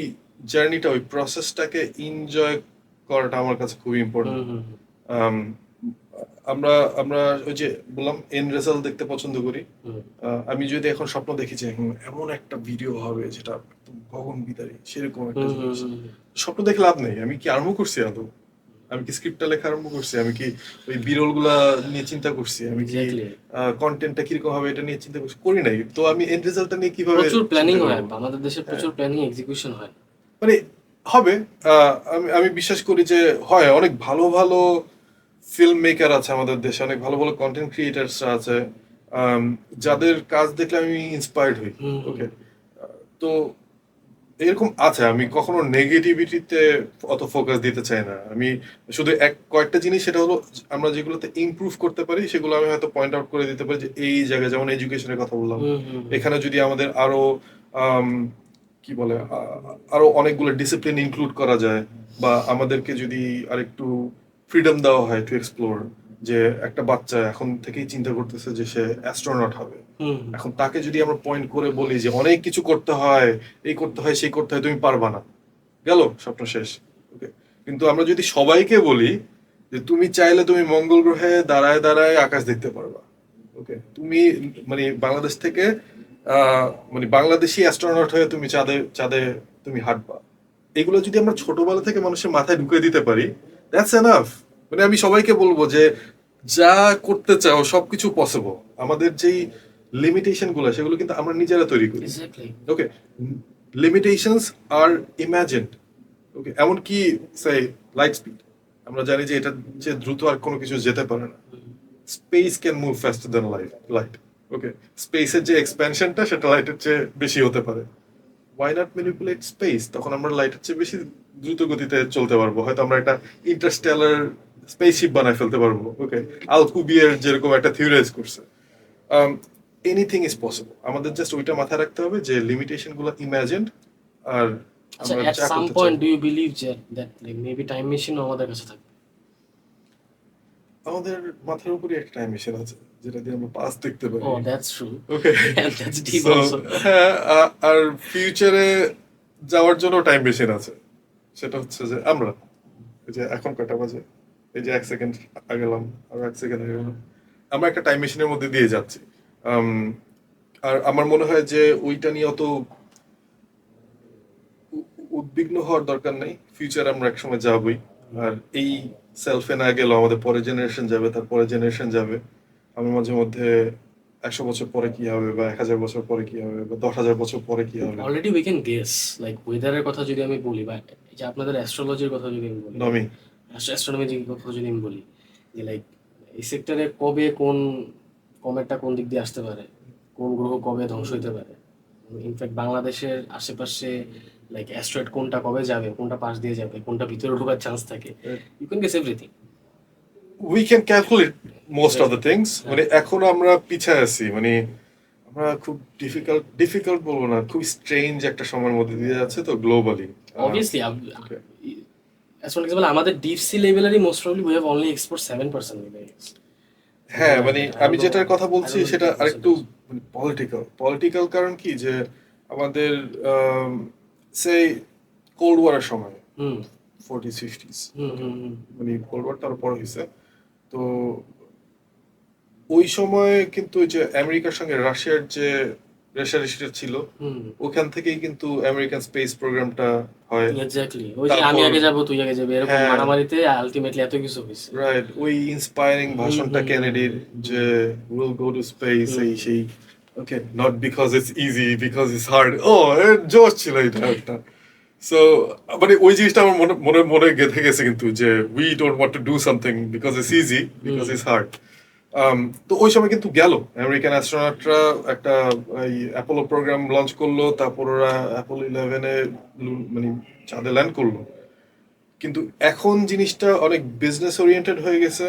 Speaker 1: জার্নিটা, ওই প্রসেসটাকে এনজয় করাটা আমার কাছে খুবই ইম্পর্টেন্ট। আমরা আমরা ওই যে বললাম এন্ড রেজাল্ট দেখতে পছন্দ করি। আমি যদি এখন স্বপ্ন দেখি যে এমন একটা ভিডিও হবে যেটা একদম গগন বিদারী, সেরকম একটা জিনিস, স্বপ্ন দেখে লাভ নেই। আমি কি আরম্ভ করছি আদৌ? আমি কি স্ক্রিপ্টটা লেখা আরম্ভ করছি? আমি কি ওই বিরল গুলা নিয়ে চিন্তা করছি? আমি কি কন্টেন্টটা কিরকম হবে এটা নিয়ে চিন্তা করছি? করি নাই। তো আমি এন্ড রেজাল্টটা নিয়ে কিভাবে?
Speaker 2: প্রচুর প্ল্যানিং হয় আমাদের দেশে, প্রচুর প্ল্যানিং এক্সিকিউশন হয়,
Speaker 1: মানে হবে। আমি বিশ্বাস করি যে হয়, অনেক ভালো ভালো ফিল্ম মেকার আছে আমাদের দেশে, অনেক ভালো ভালো কন্টেন্ট ক্রিয়েটার্সরা আছে, যাদের কাজ দেখলে আমি ইন্সপায়ার্ড হই। ওকে, তো এরকম আছে। আমি কখনো নেগেটিভিটিতে অত ফোকাস দিতে চাই না। আমি শুধু কয়েকটা জিনিস, সেটা হলো আমরা যেগুলোতে ইমপ্রুভ করতে পারি সেগুলো আমি হয়তো পয়েন্ট আউট করে দিতে পারি, যে এই জায়গায়, যেমন এডুকেশনের কথা বললাম, এখানে যদি আমাদের আরো কি বলে আরো অনেকগুলো ডিসিপ্লিন ইনক্লুড করা যায়, বা আমাদেরকে যদি আরেকটু ফ্রিডম দেওয়া হয় টু এক্সপ্লোর, যে একটা বাচ্চা এখন থেকেই চিন্তা করতেছে যে সে অ্যাস্ট্রোনট হবে, এখন তাকে যদি আমরা পয়েন্ট করে বলি যে অনেক কিছু করতে হয়, এই করতে হয়, সেই করতে হয়, তুমি পারবা না, গেল স্বপ্ন শেষ। ওকে, কিন্তু আমরা যদি সবাইকে বলি যে তুমি চাইলে তুমি মঙ্গল গ্রহে দাঁড়ায় দাঁড়ায় আকাশ দেখতে পারবা, ওকে, তুমি মানে বাংলাদেশ থেকে মানে বাংলাদেশি অ্যাস্ট্রোনট হয়ে তুমি চাঁদে চাঁদে তুমি হাঁটবা, এগুলো যদি আমরা ছোটবেলা থেকে মানুষের মাথায় ঢুকে দিতে পারি, দ্যাটস এনাফ। মানে আমি সবাইকে বলবো যে যা করতে চাও সবকিছু পসিবল। আমাদের যেই লিমিটেশন গুলো, সেগুলো কিন্তু আমরা নিজেরা তৈরি করি। ওকে, লিমিটেশনস আর ইমাজিনড। ওকে, এমনকি সে লাইট স্পিড, আমরা জানি যে এটা যে দ্রুত আর কোনো কিছু যেতে পারে না। Space can move faster than light. Okay, স্পেসের যে এক্সপ্যানশনটা, সেটা লাইটের চেয়ে বেশি হতে পারে। Why not manipulate space? তখন আমরা লাইটের চেয়ে বেশি দ্রুত গতিতে চলতে পারবো, হয়তো আমরা একটা ইন্টারস্টেলার স্পেসশিপ বানায় ফেলতে পারবো। ওকে, আলকুবিয়ের যেরকম একটা থিওরাইজ করছে, এনিথিং ইজ পসিবল। আমাদের জাস্ট ওইটা মাথায় রাখতে হবে যে লিমিটেশন গুলো ইমাজিন, আর
Speaker 2: আচ্ছা,
Speaker 1: আমরা
Speaker 2: অ্যাট
Speaker 1: যা
Speaker 2: সাম
Speaker 1: করতে চাই।
Speaker 2: পয়েন্ট ডু ইউ বিলিভ যে দ্যাট লাইক মেবি টাইম মেশিনও আমাদের কাছে থাকবে?
Speaker 1: আমাদের মাথার উপরে একটা টাইম মেশিন আছে যেটা দিয়ে আমরা পাস দেখতে পারি।
Speaker 2: Oh, that's true.
Speaker 1: Okay,
Speaker 2: that's deep
Speaker 1: so
Speaker 2: also.
Speaker 1: হ্যাঁ, আর ফিউচারে যাওয়ার জন্য টাইম মেশিন আছে। সেটা হচ্ছে যে আমরা, এই যে এখন কয়টা বাজে, এই যে 1 সেকেন্ড আগেলাম, আর 1 সেকেন্ড আগে গেলাম, আমরা একটা টাইম মেশিনের মধ্যে দিয়ে যাচ্ছি। আম, আর আমার মনে হয় যে ওইটা নিয়ে অত উদ্বিগ্ন হওয়ার দরকার নেই। ফিউচার আমরা একসময় যাবই, আর এই সেলফে না গেলেও আমাদের পরের জেনারেশন যাবে, তার পরের জেনারেশন যাবে। আমার মাঝে মধ্যে 100 বছর পরে কি হবে, বা 1000 বছর পরে কি হবে, বা 10,000 বছর পরে কি হবে।
Speaker 2: Already we can guess, like ওয়েদারের কথা যদি আমি বলি, বা এই যে আপনাদের অ্যাস্ট্রোলজির কথা যদি আমি বলি,
Speaker 1: নমি,
Speaker 2: অ্যাস্ট্রোনমির কথা যদি আমি বলি, যে লাইক এই সেক্টরে কবে কোন কমেটটা কোন দিক দিয়ে আসতে পারে, কোন গ্রহ কবে ধ্বংস হইতে পারে, ইনফ্যাক্ট বাংলাদেশের আশেপাশে লাইক অ্যাস্ট্রয়েড কোনটা কবে যাবে, কোনটা পাশ দিয়ে যাবে, কোনটা ভিতরে ঢোকার চান্স থাকে, you can guess everything.
Speaker 1: We can calculate most of the things. মানে এখন আমরা পিছায় আছি, মানে আমরা খুব ডিফিকাল্ট বলবো না, খুব স্ট্রেঞ্জ একটা সময়ের মধ্যে দিয়ে যাচ্ছে তো globally.
Speaker 2: Obviously, as for example আমাদের ডিপ সি লেভেলেরই most probably we have only export 7%
Speaker 1: হ্যাঁ, মানে
Speaker 2: আই
Speaker 1: আমি
Speaker 2: ডোন্ট নো,
Speaker 1: যেটার কথা
Speaker 2: আই
Speaker 1: বলছি
Speaker 2: ডোন্ট নো
Speaker 1: সেটা
Speaker 2: কি
Speaker 1: আরেকটু
Speaker 2: পার্সেন্টেজ।
Speaker 1: পলিটিক্যাল কারণ কি যে আমাদের সেই কোল্ড ওয়ারের সময়
Speaker 2: হুম
Speaker 1: 40s 50s,
Speaker 2: হুম হুম হুম
Speaker 1: মানে কোল্ড ওয়ার তার পর হয়েছে। তো ওই সময় কিন্তু ওই যে আমেরিকার সঙ্গে রাশিয়ার যে রেষারেষিটা ছিল,
Speaker 2: হুম,
Speaker 1: ওখান থেকেই কিন্তু আমেরিকান স্পেস প্রোগ্রামটা হয়।
Speaker 2: এক্স্যাক্টলি ওই যে আমি
Speaker 1: তারপর
Speaker 2: আগে যাবো তুই আগে যাবি এরকম
Speaker 1: হ্যাঁ,
Speaker 2: মারামারিতে আলটিমেটলি এত কিছু হয়েছে।
Speaker 1: রাইট, ওই ইন্সপায়ারিং
Speaker 2: হুম
Speaker 1: ভাষণটা
Speaker 2: হুম
Speaker 1: কেনেডির যে will go to space,
Speaker 2: hmm
Speaker 1: এই সেই। Okay, not because it's easy, because it's hard. Oh, জোশ ছিল এটা একটা। সো মানে ওই জিনিসটা আমার মনে মনে মনে গেঁথে গেছে কিন্তু, যে we don't want to do something because it's easy, because
Speaker 2: hmm
Speaker 1: it's hard. তো ওই সময় কিন্তু গেল আমেরিকান অ্যাস্ট্রোনটরা একটা এই অ্যাপোলো প্রোগ্রাম লঞ্চ করলো, তারপর ওরা অ্যাপোলো 11-এ মানে চাঁদে ল্যান্ড করলো। কিন্তু এখন জিনিসটা অনেক বিজনেস ওরিয়েন্টেড হয়ে গেছে।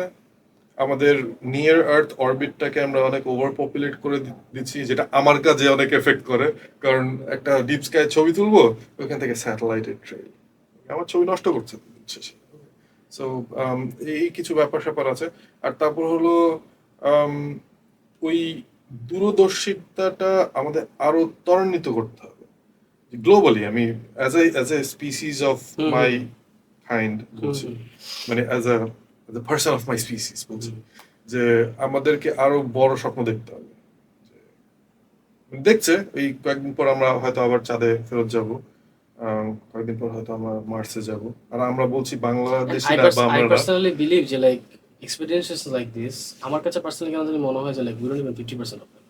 Speaker 1: আমাদের নিয়ার আর্থ অরবিটটাকে আমরা অনেক ওভার পপুলেট করে দিচ্ছি, যেটা আমার কাজে অনেক এফেক্ট করে। কারণ একটা ডিপ স্কাই ছবি তুলবো, ওইখান থেকে স্যাটেলাইটের ট্রেল আমার ছবি নষ্ট করছে দিন শেষে। সো এই কিছু ব্যাপার স্যাপার আছে। আর তারপর হলো আম, ওই দূরদর্শিতাটা আমাদের আরো ত্বরান্বিত করতে হবে গ্লোবালি। আমি as a species of
Speaker 2: hmm
Speaker 1: my
Speaker 2: hmm
Speaker 1: kind
Speaker 2: hmm
Speaker 1: বলছি,
Speaker 2: হুম
Speaker 1: মানে as a person of my species বলছি,
Speaker 2: হুম।
Speaker 1: যে আমাদেরকে আরো বড় স্বপ্ন দেখতে হবে। দেখছে এই কয়েকদিন পর আমরা হয়তো আবার চাঁদে ফেরত যাব, কয়েকদিন পর হয়তো আমরা মার্সে যাব। আর আমরা বলছি
Speaker 2: And
Speaker 1: বাংলাদেশিরা বা
Speaker 2: I
Speaker 1: আমরা না।
Speaker 2: personally believe যে লাইক experiences like this আমার কাছে পার্সোনালি কেন জানি মনে হয় যে like we don't even 50% of them.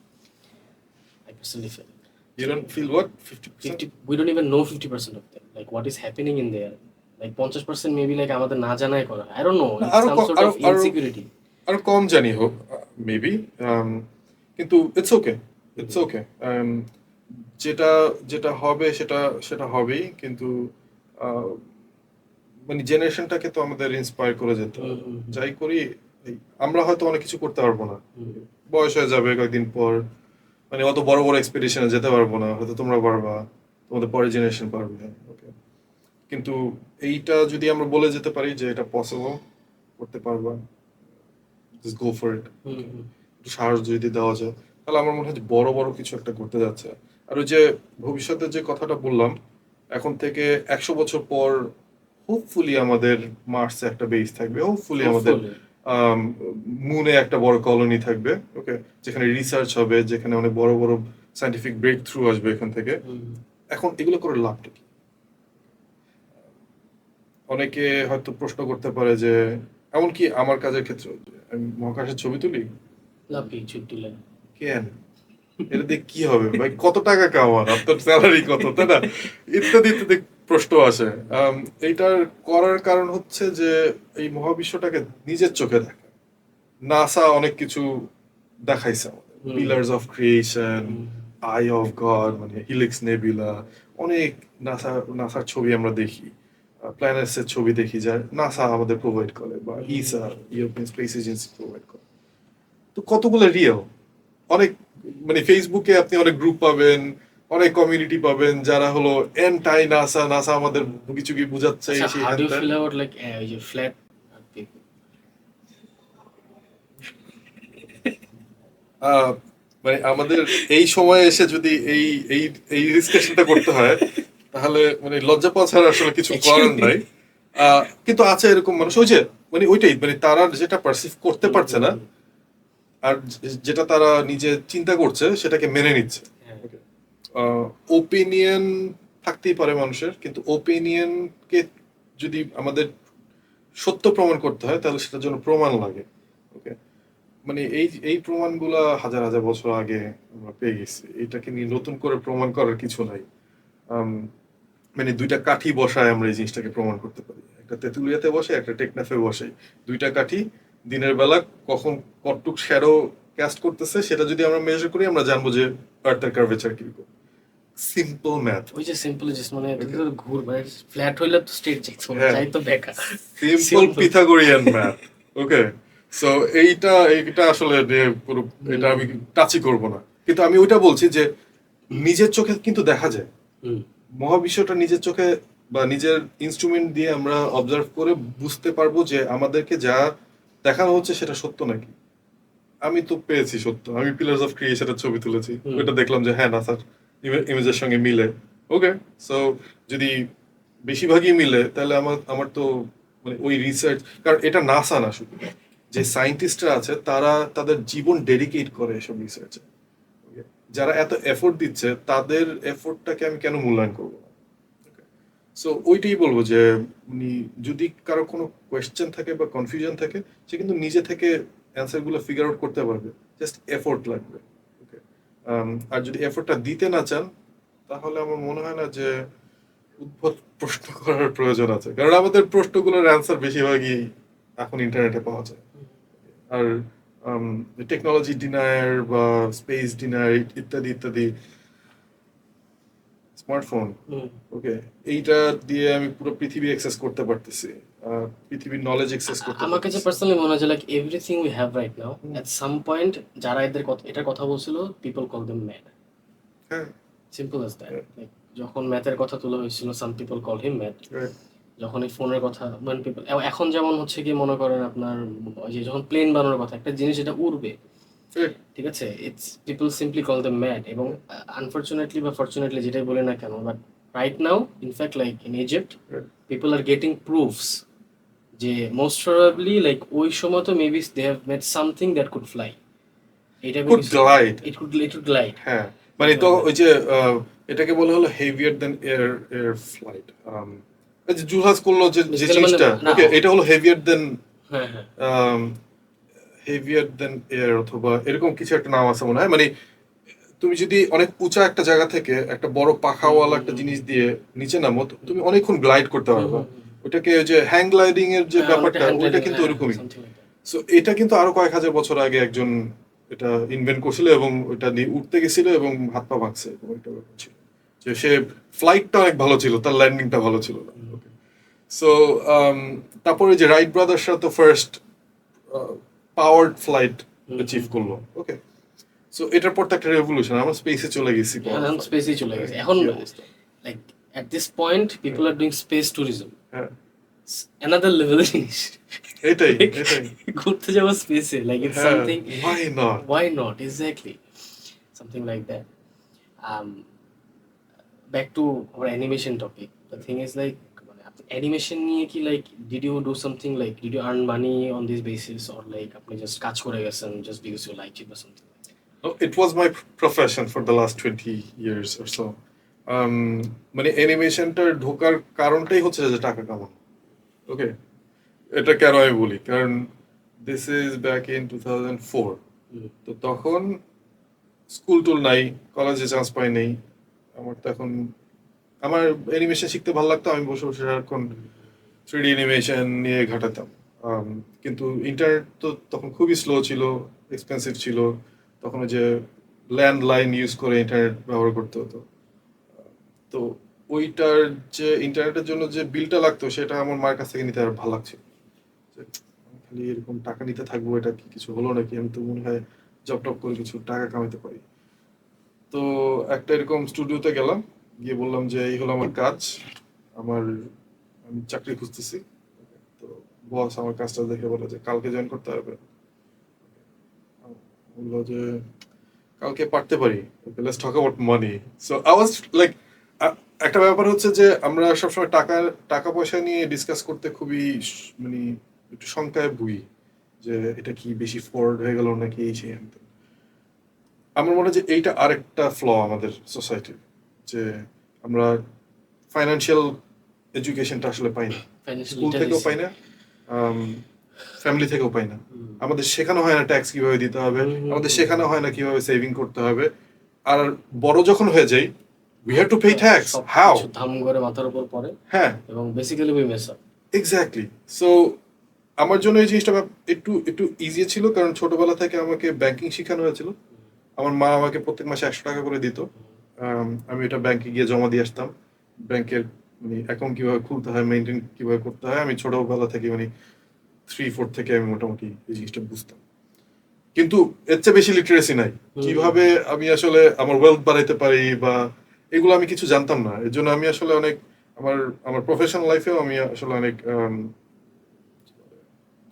Speaker 2: I personally feel it.
Speaker 1: You don't feel what 50%?
Speaker 2: 50 we don't even know 50% of them, like what is happening in there, like 50% maybe like আমাদের না জানাই করা, I don't know,
Speaker 1: না,
Speaker 2: it's
Speaker 1: আরো
Speaker 2: some sort
Speaker 1: আরো
Speaker 2: of
Speaker 1: আরো
Speaker 2: insecurity.
Speaker 1: আরো কম জানি হোক, মেবি। কিন্তু it's okay,
Speaker 2: hmm
Speaker 1: it's okay. যেটা যেটা হবে সেটা সেটা হবেই, কিন্তু আহ, মানে জেনারেশনটাকে তো আমাদের ইন্সপায়ার করে যেতে
Speaker 2: হুম
Speaker 1: হবে।
Speaker 2: হুম
Speaker 1: যাই করি, আমরা হয়তো অনেক কিছু করতে পারবো না,
Speaker 2: হুম
Speaker 1: বয়স হয়ে যাবে কয়েকদিন পর, মানে অত বড় বড় এক্সপেডিশনে যেতে পারবো না, হয়তো তোমরা পারবা, তোমাদের পরের জেনারেশন পারবে। ওকে, কিন্তু এইটা যদি আমরা বলে যেতে পারি যে এটা পসিবল, করতে পারবা, জাস্ট গো ফর ইট।
Speaker 2: হুম হুম
Speaker 1: একটু সাহস যদি দেওয়া যায়, তাহলে আমার মনে হয় যে বড় বড় কিছু একটা করতে যাচ্ছে। আর ওই যে ভবিষ্যতে যে কথাটা বললাম, এখন থেকে 100 বছর পর হোপফুলি আমাদের মার্সে একটা বেস থাকবে, হোপফুলি আমাদের
Speaker 2: hopefully.
Speaker 1: মুনে একটা বড় কলোনি থাকবে। ওকে, যেখানে রিসার্চ হবে, যেখানে অনেক বড় বড় সায়েন্টিফিক ব্রেক থ্রু আসবে এখান থেকে।
Speaker 2: হুম
Speaker 1: এখন এগুলো করে লাভটা কি? অনেকে হয়তো প্রশ্ন করতে পারে যে, এমনকি আমার কাজের ক্ষেত্রে, আমি মহাকাশের ছবি তুলি,
Speaker 2: লাভ কি ছুটি লাগে?
Speaker 1: কেন, এটা দিয়ে কি হবে ভাই, কত টাকা কামান, আপনার স্যালারি কত, তাই না, ইত্যাদি ইত্যাদি প্রশ্ন আসে। এইটার করার কারণ হচ্ছে যে এই মহাবিশ্বটাকে নিজের চোখে দেখা। নাসা অনেক কিছু দেখাইছে আমাদের,
Speaker 2: hmm
Speaker 1: Pillars of Creation,
Speaker 2: hmm
Speaker 1: Eye of God, মানে হিলিক্স নেবিউলা, অনেক নাসার ছবি আমরা দেখি। প্ল্যানেটস এর ছবি দেখি যা নাসা আমাদের প্রোভাইড করে বা ইসা ইউরোপিয়ান স্পেস এজেন্সি প্রোভাইড করে। তো কতগুলো রিয়েল, অনেক মানে ফেসবুকে আপনি অনেক গ্রুপ পাবেন, অনেক কমিউনিটি পাবেন যারা হলো এন্টাই নাসা, নাসা আমাদের কিছু কি বুঝাচ্ছে
Speaker 2: আচ্ছা,
Speaker 1: এই সেই
Speaker 2: হাউ
Speaker 1: হ্যান
Speaker 2: ডু ইউ
Speaker 1: ত্যান।
Speaker 2: ফিল অ্যাবাউট লাইক ওই যে ফ্ল্যাট পিপল?
Speaker 1: আহ, মানে আমাদের এই সময়ে এসে যদি এই এই এই ডিসকাশনটা করতে হয় তাহলে মানে লজ্জা পাওয়া ছাড়া আসলে কিছু করার নাই। কিন্তু আছে এরকম মানুষ, ওই যে মানে ওইটাই মানে তারা যেটা পারসিভ করতে পারছে না আর যেটা তারা নিজে চিন্তা করছে সেটাকে মেনে নিচ্ছে।
Speaker 2: হ্যাঁ।
Speaker 1: ওপিনিয়ন থাকতেই পারে মানুষের, কিন্তু ওপিনিয়নকে যদি আমাদের সত্য প্রমাণ করতে হয় তাহলে সেটার জন্য প্রমাণ লাগে। ওকে, মানে এই এই প্রমাণগুলা হাজার হাজার বছর আগে আমরা পেয়ে গেছি, এটাকে নিয়ে নতুন করে প্রমাণ করার কিছু নাই। আম, মানে দুইটা কাঠি বসায় আমরা এই জিনিসটাকে প্রমাণ করতে পারি, একটা তেঁতুলিয়াতে বসে একটা টেকনাফে বসে। দুইটা কাঠি দিনের বেলা কখন কতটুক শ্যাডো ক্যাস্ট করতেছে সেটা যদি আমরা মেজার করি আমরা জানবো যে আর্থের কার্ভেচার কিরকম। Simple math.
Speaker 2: ওই যে সিম্পল জাস্ট মানে এটা তো ঘুর মানে ফ্ল্যাট হইলে তো স্ট্রেট চেক
Speaker 1: হ্যাঁ,
Speaker 2: চাই তো বেকা
Speaker 1: সিম্পল পিথাগোরিয়ান ম্যাথ। ওকে, সো এইটা এইটা আসলে পুরো এটা আমি টাচই করব না, কিন্তু আমি ওইটা বলছি যে নিজের চোখে কিন্তু দেখা যায় মহাবিশ্বটা, নিজের চোখে বা নিজের ইনস্ট্রুমেন্ট দিয়ে আমরা অবজার্ভ করে বুঝতে পারবো যে আমাদেরকে যা দেখানো হচ্ছে সেটা সত্য নাকি। আমি তো পেয়েছি সত্য, আমি পিলার্স অফ ক্রিয়েশনের ছবি তুলেছি, ওইটা দেখলাম যে হ্যাঁ নাসার ইমেজের সঙ্গে মিলে। ওকে, সো যদি বেশিরভাগই মিলে তাহলে আমার আমার তো মানে ওই রিসার্চ, কারণ এটা নাসা না শুধু, যে সায়েন্টিস্টরা আছে তারা তাদের জীবন ডেডিকেট করে এসব রিসার্চে। যারা এত এফোর্ট দিচ্ছে তাদের এফোর্টটাকে আমি কেন মূল্যায়ন করবো না। সো ওইটাই বলবো যে উনি যদি কারো কোনো কোয়েশ্চেন থাকে বা কনফিউশন থাকে সে কিন্তু নিজে থেকে অ্যান্সার গুলো ফিগার আউট করতে পারবে, জাস্ট এফোর্ট লাগবে। ওকে, আর যদি এফোর্টটা দিতে না চান তাহলে আমার মনে হয় না যে উদ্ভট প্রশ্ন করার প্রয়োজন আছে, কারণ আমাদের প্রশ্নগুলোর অ্যান্সার বেশিরভাগই এখন ইন্টারনেটে পাওয়া যায়। আর টেকনোলজি ডিনায়ার বা স্পেস ডিনায়ার ইত্যাদি ইত্যাদি, স্মার্টফোন, ওকে, এইটা দিয়ে আমি পুরো পৃথিবী অ্যাক্সেস করতে পারতেছি, পৃথিবীর নলেজ অ্যাক্সেস করতে
Speaker 2: আমার কাছে
Speaker 1: পারতেছি।
Speaker 2: পার্সোনালি মনে হয় like everything we have right now at some point যারা এদের কথা এটার কথা বলছিল পিপল কল দেম ম্যাড,
Speaker 1: হ্যাঁ,
Speaker 2: সিম্পল অ্যাজ দ্যাট। লাইক যখন ম্যাথের কথা তোলা হয়েছিল some people call him mad,
Speaker 1: right,
Speaker 2: যখন এই ফোনের কথা মানে পিপল এখন যেমন হচ্ছে কি মনে করেন আপনার ওই যে যখন প্লেন বানানোর কথা একটা জিনিস এটা উড়বে,
Speaker 1: right,
Speaker 2: ঠিক আছে, it's people simply call the mad. এবং আনফর্চুনেটলি বা ফর্চুনেটলি যেটাই বলি না কেন, but right now in fact like in Egypt
Speaker 1: right.
Speaker 2: People are getting proofs যে মোস্ট প্রবাবলি লাইক ওই সময় তো maybe they have made something that could fly, এটা
Speaker 1: Could glide,
Speaker 2: it could glide.
Speaker 1: হ্যাঁ, মানে তো ওই যে এটাকে বলা হলো heavier than air air flight. এই যে জুলহাস করলো যে যে
Speaker 2: Basically মানে
Speaker 1: জিনিসটা,
Speaker 2: না,
Speaker 1: ওকে, এটা হলো হেভিয়ার দেন
Speaker 2: হ্যাঁ হ্যাঁ
Speaker 1: হেভিয়ার দেন এয়ার অথবা এরকম কিছু একটা নাম আছে মনে হয়। মানে তুমি যদি অনেক উঁচা একটা জায়গা থেকে একটা বড় পাখাওয়ালা একটা জিনিস দিয়ে নিচে নামো তুমি অনেকক্ষণ গ্লাইড করতে পারবে। ওটাকে ওই যে হ্যাং গ্লাইডিং এর যে ব্যাপারটা ওইটা কিন্তু ওরকমই। সো এটা কিন্তু আরো কয়েক হাজার বছর আগে একজন এটা ইনভেন্ট করছিল এবং ওটা নিয়ে উঠতে গেছিল এবং হাত পা ভাঙছে এরকম একটা ব্যাপার ছিল, যে সে ফ্লাইটটা অনেক ভালো ছিল, তার ল্যান্ডিংটা ভালো ছিল না। সো তারপরে যে রাইট ব্রাদার্সরা তো ফার্স্ট পাওয়ার্ড ফ্লাইট অ্যাচিভ করলো। ওকে, সো এটার পর তো একটা রেভলিউশন, আমরা স্পেসে চলে গেছি।
Speaker 2: এখন স্পেসেই চলে গেছে এখন, like at this point people are doing space tourism,
Speaker 1: হ্যাঁ,
Speaker 2: অ্যানাদার লেভেল জিনিস।
Speaker 1: এটাই এটাই,
Speaker 2: ঘুরতে যাবো স্পেসে, লাইক ইটস
Speaker 1: হ্যাঁ,
Speaker 2: something,
Speaker 1: why not?
Speaker 2: why not, exactly, something like that. um back to our animation topic, the thing is like মানে আপনি অ্যানিমেশন নিয়ে কি like did you do something, like did you earn money on this basis, or like আপনি just কাজ করে গেছেন just because you like it বা something?
Speaker 1: No, it was my profession for the last 20 years or so. মানে অ্যানিমেশনটার ঢোকার কারণটাই হচ্ছে যে টাকা কামানো। ওকে, এটা কেন আমি বলি, কারণ দিস ইজ ব্যাক ইন 2004। তো তখন স্কুল টুল নাই, কলেজে চান্স পাই নেই। আমার তখন আমার অ্যানিমেশন শিখতে ভালো লাগতো, আমি বসে বসে সারাক্ষণ 3D অ্যানিমেশন নিয়ে ঘাটাতাম। কিন্তু ইন্টারনেট তো তখন খুবই স্লো ছিল, এক্সপেন্সিভ ছিল, তখন ওই যে ল্যান্ডলাইন ইউজ করে ইন্টারনেট ব্যবহার করতে হতো। তো ওইটার যে ইন্টারনেটের জন্য যে বিলটা লাগতো সেটা আমার মার কাছ থেকে নিতে আর ভালো লাগছিল। যে আমি খালি এরকম টাকা নিতে থাকবো, এটা কি কিছু হলো নাকি, আমি তো মনে হয় জব টপ করে কিছু টাকা কামাতে পারি। তো একটা এরকম স্টুডিওতে গেলাম, গিয়ে বললাম যে এই হলো আমার কাজ, আমার আমি চাকরি খুঁজতেছি। তো বস আমার কাজটা দেখে বলে যে কালকে জয়েন করতে হবে। বললো যে কালকে পারতে পারি, let's talk about money. So I was like, একটা ব্যাপার হচ্ছে যে আমরা সবসময় টাকা টাকা পয়সা নিয়ে ডিসকাস করতে খুবই মানে একটু শঙ্কায় ভুগি, যে এটা কি বেশি ফরওয়ার্ড হয়ে গেল নাকি এই সেই হ্যান ত্যান। আমার মনে হয় যে এইটা আরেকটা ফ্ল আমাদের সোসাইটির, যে আমরা ফাইন্যান্সিয়াল এডুকেশনটা আসলে পাই না,
Speaker 2: ফাইন্যান্সিয়াল
Speaker 1: স্কুল থেকেও পাই
Speaker 2: লিটারেসি।
Speaker 1: না, ফ্যামিলি থেকেও পাই না। আমাদের শেখানো হয় না ট্যাক্স কিভাবে দিতে হবে, আমাদের শেখানো হয় না কিভাবে সেভিং করতে হবে। আর বড় যখন হয়ে যাই, we have to pay tax,
Speaker 2: সব
Speaker 1: হাউ?
Speaker 2: কিছু ধাম করে মাথার উপর পড়ে
Speaker 1: হ্যাঁ,
Speaker 2: এবং basically we mace up.
Speaker 1: Exactly. So আমার জন্য এই জিনিসটা একটু একটু ইজি ছিল, কারণ ছোটবেলা থেকে আমাকে ব্যাংকিং শেখানো হয়েছিল। আমার মা আমাকে প্রত্যেক মাসে 100 টাকা করে দিত। আমি এটা ব্যাংকে গিয়ে জমা দিয়ে আসতাম। ব্যাংকের মানে অ্যাকাউন্ট কিভাবে খুলতে হয়, মেনটেন কিভাবে করতে হয়, আমি ছোটবেলা থেকে মানে 3-4 থেকে আমি মোটামুটি এই জিনিসটা বুঝতাম। কিন্তু এর চেয়ে বেশি লিটারেসি নাই, কিভাবে আমি আসলে আমার ওয়েলথ বাড়াইতে পারি বা এগুলো আমি কিছু জানতাম না। এর জন্য আমি আসলে অনেক আমার আমার প্রফেশনাল লাইফেও আমি আসলে অনেক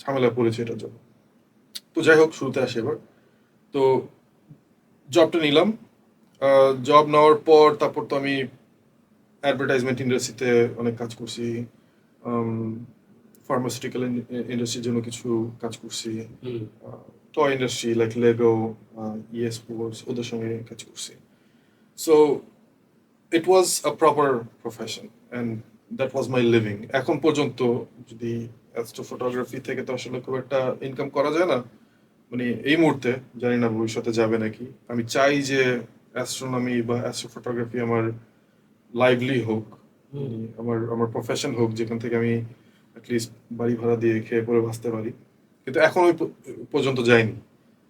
Speaker 1: ঝামেলা পড়েছি এটার জন্য। তো যাই হোক, শুরুতে আসি এবার। তো জবটা নিলাম। জব নেওয়ার পর তারপর তো আমি অ্যাডভার্টাইজমেন্ট ইন্ডাস্ট্রিতে অনেক কাজ করছি, ফার্মাসিউটিক্যাল ইন্ডাস্ট্রির জন্য কিছু কাজ করছি, টয় ইন্ডাস্ট্রি লাইক লেগো, ইয়ে স্পোর্টস, ওদের সঙ্গে কাজ করছি। So it was a proper profession and that was my living. এখন পর্যন্ত যদি অ্যাস্ট্রো ফটোগ্রাফি থেকে তো আসলে খুব একটা ইনকাম করা যায় না, মানে এই মুহূর্তে, জানি না ভবিষ্যতে যাবে নাকি। আমি চাই যে অ্যাস্ট্রোনমি বা অ্যাস্ট্রো ফটোগ্রাফি আমার লাইভলি হোক, মানে আমার আমার প্রফেশন হোক, যেখান থেকে আমি অ্যাটলিস্ট বাড়ি ভাড়া দিয়ে খেয়ে পরে বাঁচতে পারি। কিন্তু এখন ওই পর্যন্ত যাইনি।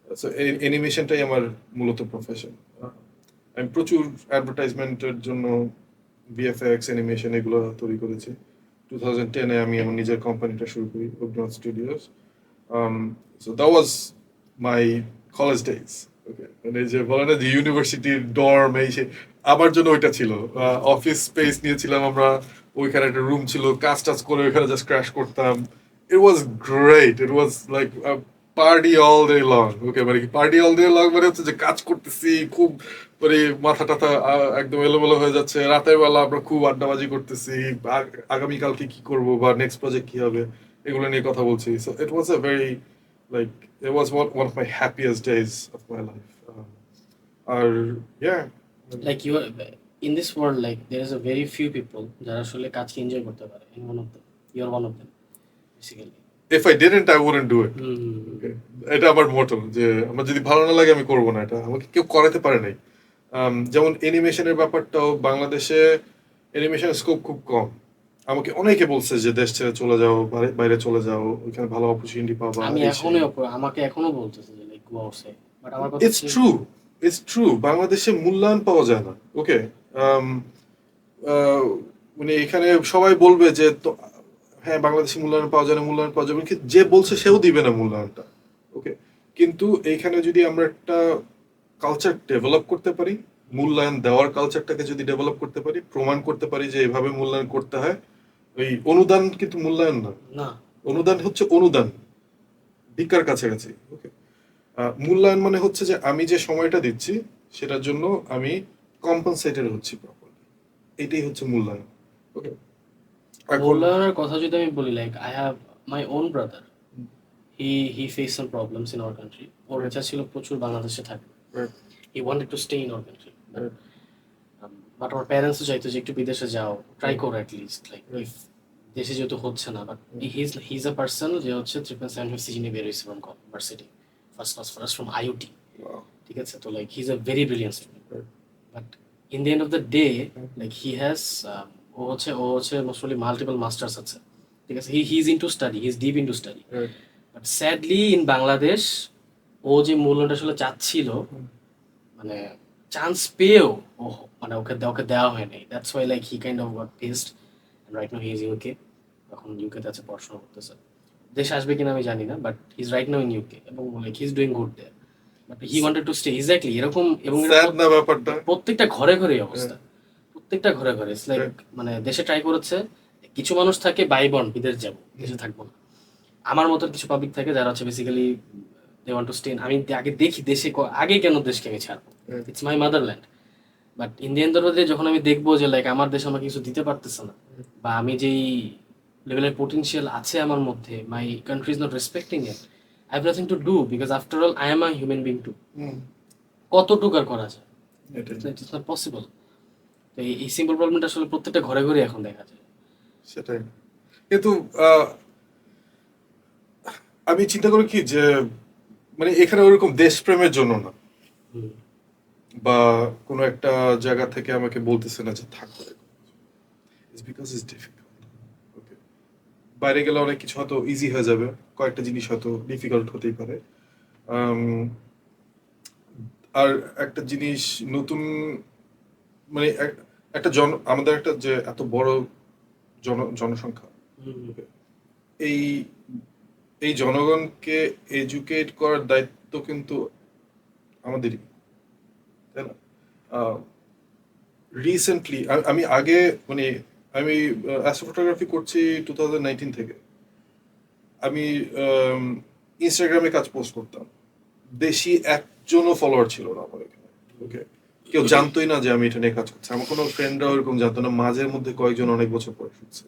Speaker 1: সো অ্যানিমেশনটাই আমার মূলত প্রফেশন। আমি প্রচুর অ্যাডভার্টাইজমেন্টের জন্য ভিএফএক্স অ্যানিমেশন এগুলো তৈরি করেছি। 2010-এ আমি আমার নিজের কোম্পানিটা শুরু করি, Agninath Studios. So that was my college days. Okay, মানে যে বলে না যে ইউনিভার্সিটির ডর্ম, এই সে, আমার জন্য ওইটা ছিল। অফিস স্পেস নিয়েছিলাম আমরা, ওইখানে একটা রুম ছিল, কাজ টাজ করে ওইখানে জাস্ট ক্র্যাশ করতাম। It was great, it was like party all day long. Okay, মানে কি পার্টি অল ডে লং মানে হচ্ছে যে কাজ করতেছি খুব, মানে মাথা টাথা একদম এলোমেলো হয়ে যাচ্ছে, রাতের বেলা আমরা খুব আড্ডাবাজি করতেছি, আগামীকালকে কি করব বা নেক্সট প্রজেক্ট কি হবে এগুলো নিয়ে কথা বলছি। So it was a very like, it was one of my happiest days of my life. Or yeah,
Speaker 2: like you in this world, like there is a very few people যারা আসলে কাজকে enjoy করতে পারে। In one of them, you are one of them basically.
Speaker 1: if I didn't, I wouldn't do it. Okay, এটা আমার মোটো, যে আমার যদি ভালো না লাগে আমি করবো না, এটা আমাকে কেউ করাতে পারে নাই। যেমন অ্যানিমেশনের ব্যাপারটাও বাংলাদেশে অ্যানিমেশনের স্কোপ খুব কম। আমাকে অনেকে বলছে যে দেশ ছেড়ে চলে যাও, বাইরে চলে যাও, ওইখানে ভালো অপরচুনিটি পাবা।
Speaker 2: আমি এখনো আমাকে এখনো বলতেছে যে লাইক গো আউটসাইড, বাট আমার কথা
Speaker 1: ইটস ট্রু, ইটস ট্রু, বাংলাদেশে মূল্যায়ন পাওয়া যায় না। ওকে, মানে এখানে সবাই বলবে যে তো হ্যাঁ বাংলাদেশে মূল্যায়ন পাওয়া যায় না, মূল্যায়ন পাওয়া যাবে, কিন্তু যে বলছে সেও দিবে না মূল্যায়নটা। ওকে, কিন্তু এইখানে যদি আমরা একটা কালচার ডেভেলপ করতে পারি, মূল্যায়ন দেওয়ার কালচারটাকে যদি ডেভেলপ করতে পারি, প্রমাণ করতে পারি যে এভাবে মূল্যায়ন করতে হয়। ওই অনুদান কিন্তু মূল্যায়ন না,
Speaker 2: না।
Speaker 1: অনুদান হচ্ছে অনুদান, ভিক্ষার কাছাকাছি। ওকে, মূল্যায়ন মানে হচ্ছে যে আমি যে সময়টা দিচ্ছি সেটার জন্য আমি কম্পেনসেটেড হচ্ছি প্রপারলি, এটাই হচ্ছে মূল্যায়ন। ওকে, এখন
Speaker 2: মূল্যায়নের কথা যদি আমি বলি, like I have my own brother, he face some problems in our country. ওর ইচ্ছা ছিল প্রচুর বাংলাদেশে থাকবে, he wanted to stay in our country, but আমার প্যারেন্টসও চাইতো যে একটু বিদেশে যাও, ট্রাই করো অ্যাটলিস্ট, লাইক ইফ দেশে যেহেতু হচ্ছে না। বাট হিজ আ পার্সন যে হচ্ছে 3.75 সিজি নিয়ে বের হয়েছে from university, first class first from IOT. ঠিক আছে, তো like he is a very brilliant student, but in the end of the day like he has ও হচ্ছে মোস্টলি মাল্টিপল মাস্টার্স আছে। ঠিক আছে, he is into study, he is deep into study. But sadly in Bangladesh ও যে মূল্যটা আসলে চাচ্ছিল, মানে চান্স পেয়েও ও মানে ওকে দেওয়া হয় নাই, that's why like he kind of got pissed, and right now he is UK, এখন ইউকেতে আছে, পড়াশোনা করতেছে। দেশে আসবে কিনা আমি জানি না, but he is right now in UK এবং like he is doing good there, but he wanted to stay exactly এরকম। এবং এটা
Speaker 1: স্যাড না ব্যাপারটা?
Speaker 2: প্রত্যেকটা ঘরে ঘরে এই অবস্থা, প্রত্যেকটা ঘরে ঘরে ইটস লাইক মানে দেশে ট্রাই করেছে, কিছু মানুষ থাকে বাইবন বিদেশ যাবো, দেশে থাকবো না। আমার মতো কিছু পাবলিক থাকে যারা হচ্ছে basically they want to stay. আমি আগে দেখি দেশে আগে কেন দেশকে আমি ছাড়বো, it's my motherland. But Indian দরবারে যখন আমি দেখবো যে লাইক আমার দেশ আমাকে কিছু দিতে পারতেছে না, বা আমি যেই লেভেলের পোটেনশিয়াল আছে আমার মধ্যে, my country is not respecting it, I have nothing to do, because after all I am a human being too. কতটুকু আর করা যায়, ইটস নট পসিবল। তো এই সিম্পল প্রবলেমটা আসলে প্রত্যেকটা ঘরে ঘরে এখন দেখা যায়।
Speaker 1: সেটাই। কিন্তু আমি চিন্তা করি কি যে মানে এখানে ওরকম দেশপ্রেমের জন্য না,
Speaker 2: হুম।
Speaker 1: বা কোনো একটা জায়গা থেকে আমাকে বলতেছে না যে থাকো, ইটস বিকজ ইটস ডিফিকাল্ট। ওকে, বাইরে গেলে অনেক কিছু হয়তো ইজি হয়ে যাবে, কয়েকটা জিনিস হয়তো ডিফিকাল্ট হতেই পারে। আম, আর একটা জিনিস নতুন, মানে একটা আমাদের একটা যে এত বড় জনসংখ্যা,
Speaker 2: হুম।
Speaker 1: এই এই জনগণকে এডুকেট করার দায়িত্ব কিন্তু আমাদেরই, তাই না? রিসেন্টলি আমি আগে মানে আমি অ্যাস্ট্রোফটোগ্রাফি করছি 2019 থেকে। আমি ইনস্টাগ্রামে কাজ পোস্ট করতাম, বেশি একজনও ফলোয়ার ছিল না আমার এখানে। ওকে, কেউ জানতোই না যে আমি এটা নিয়ে কাজ করছি, আমার কোনো ফ্রেন্ডরাও এরকম জানতো না, মাঝের মধ্যে কয়েকজন অনেক বছর পরে শুনছে।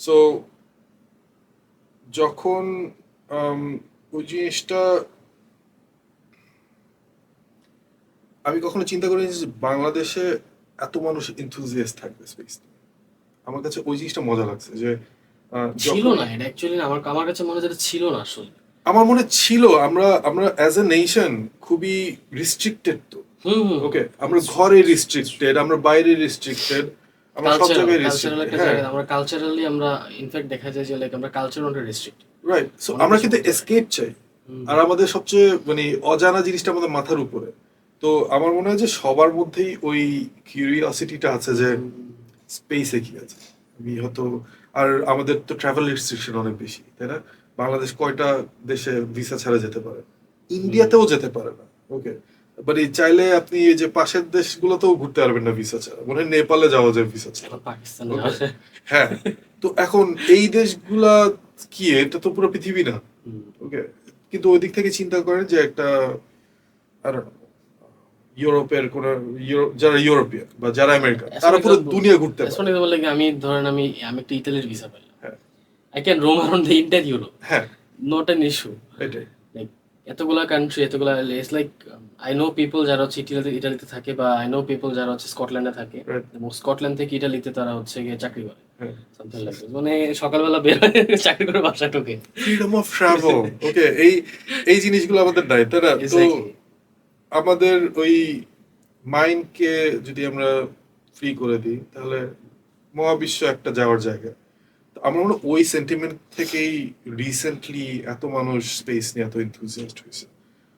Speaker 1: সো যখন ওই জিনিসটা আমি কখনো চিন্তা করিনি যে বাংলাদেশে এত মানুষ এনথুজিয়াস্ট থাকবে স্পেস নিয়ে। আমার কাছে ওই জিনিসটা মজা লাগছে যে
Speaker 2: ছিল
Speaker 1: যখন
Speaker 2: না, এটা অ্যাকচুয়ালি আমার আমার কাছে মনে হয় যেটা ছিল না আসলে।
Speaker 1: আমার মনে ছিল আমরা আমরা অ্যাজ এ নেশন খুবই রিস্ট্রিক্টেড। তো
Speaker 2: হুম হুম।
Speaker 1: ওকে, আমরা ঘরে রিস্ট্রিক্টেড, আমরা বাইরে রিস্ট্রিক্টেড, আমরা সব
Speaker 2: কালচারাল
Speaker 1: জায়গায়
Speaker 2: কালচারাল একটা
Speaker 1: রিস্ট্রিক্টেড। হ্যাঁ,
Speaker 2: জায়গা, আমরা কালচারালি আমরা ইনফ্যাক্ট দেখা যায় যে লাইক আমরা কালচার অনেক রেস্ট্রিক্ট,
Speaker 1: রাইট। সো
Speaker 2: অনেক
Speaker 1: আমরা
Speaker 2: কিছু
Speaker 1: কিন্তু
Speaker 2: করতে পারি।
Speaker 1: এসকেপ চাই,
Speaker 2: হুম
Speaker 1: আর আমাদের সবচেয়ে মানে অজানা জিনিসটা আমাদের মাথার উপরে। তো আমার মনে হয় যে সবার মধ্যেই ওই কিউরিওসিটিটা আছে যে স্পেসে কি আছে। আমি হয়তো, আর আমাদের তো ট্রাভেল রেস্ট্রিকশন অনেক বেশি, তাই না? বাংলাদেশ কয়টা দেশে ভিসা ছাড়া যেতে পারে, ইন্ডিয়াতেও যেতে পারে না। ওকে, বাট এই চাইলে আপনি এই যে পাশের দেশগুলোতেও ঘুরতে পারবেন না ভিসা ছাড়া, মনে হয় নেপালে যাওয়া যায় ভিসা ছাড়া।
Speaker 2: এখন পাকিস্তানে
Speaker 1: ওকে,
Speaker 2: যাওয়া যায়।
Speaker 1: হ্যাঁ। তো এখন এই দেশগুলা কি, এটা তো পুরো পৃথিবী না।
Speaker 2: হুম।
Speaker 1: ওকে, কিন্তু ওই দিক থেকে চিন্তা করেন যে একটা I don't know, ইউরোপের কোন যারা ইউরোপিয়ান বা যারা আমেরিকান, তারা পুরো দুনিয়া ঘুরতে পারে।
Speaker 2: বলে আমি ধরেন আমি আমি একটা ইতালির ভিসা পাইলাম,
Speaker 1: হ্যাঁ,
Speaker 2: I can Rome around the entire Europe,
Speaker 1: হ্যাঁ,
Speaker 2: নট অ্যান ইস্যু।
Speaker 1: এটাই।
Speaker 2: লাইক এতগুলা কান্ট্রি, এতগুলা, it's like I know people যারা হচ্ছে ইটালিতে থাকে, বা আই নো পিপল যারা হচ্ছে স্কটল্যান্ডে থাকে,
Speaker 1: Right.
Speaker 2: এবং স্কটল্যান্ড থেকে ইটালিতে তারা হচ্ছে গিয়ে চাকরি করে,
Speaker 1: হ্যাঁ,
Speaker 2: সামথিং লাইক মানে সকালবেলা বের হয়ে চাকরি করে বাসায় ঢোকে।
Speaker 1: Freedom of travel. ওকে, এই এই জিনিসগুলো আমাদের নাই, তাই না? তো
Speaker 2: এক্স্যাক্টলি।
Speaker 1: আমাদের ওই মাইন্ডকে যদি আমরা ফ্রি করে দিই, তাহলে মহাবিশ্ব একটা যাওয়ার জায়গা। তো আমার মনে হয় ওই সেন্টিমেন্ট থেকেই রিসেন্টলি এত মানুষ স্পেস নিয়ে এত এনথুজিয়াস্ট হয়েছে।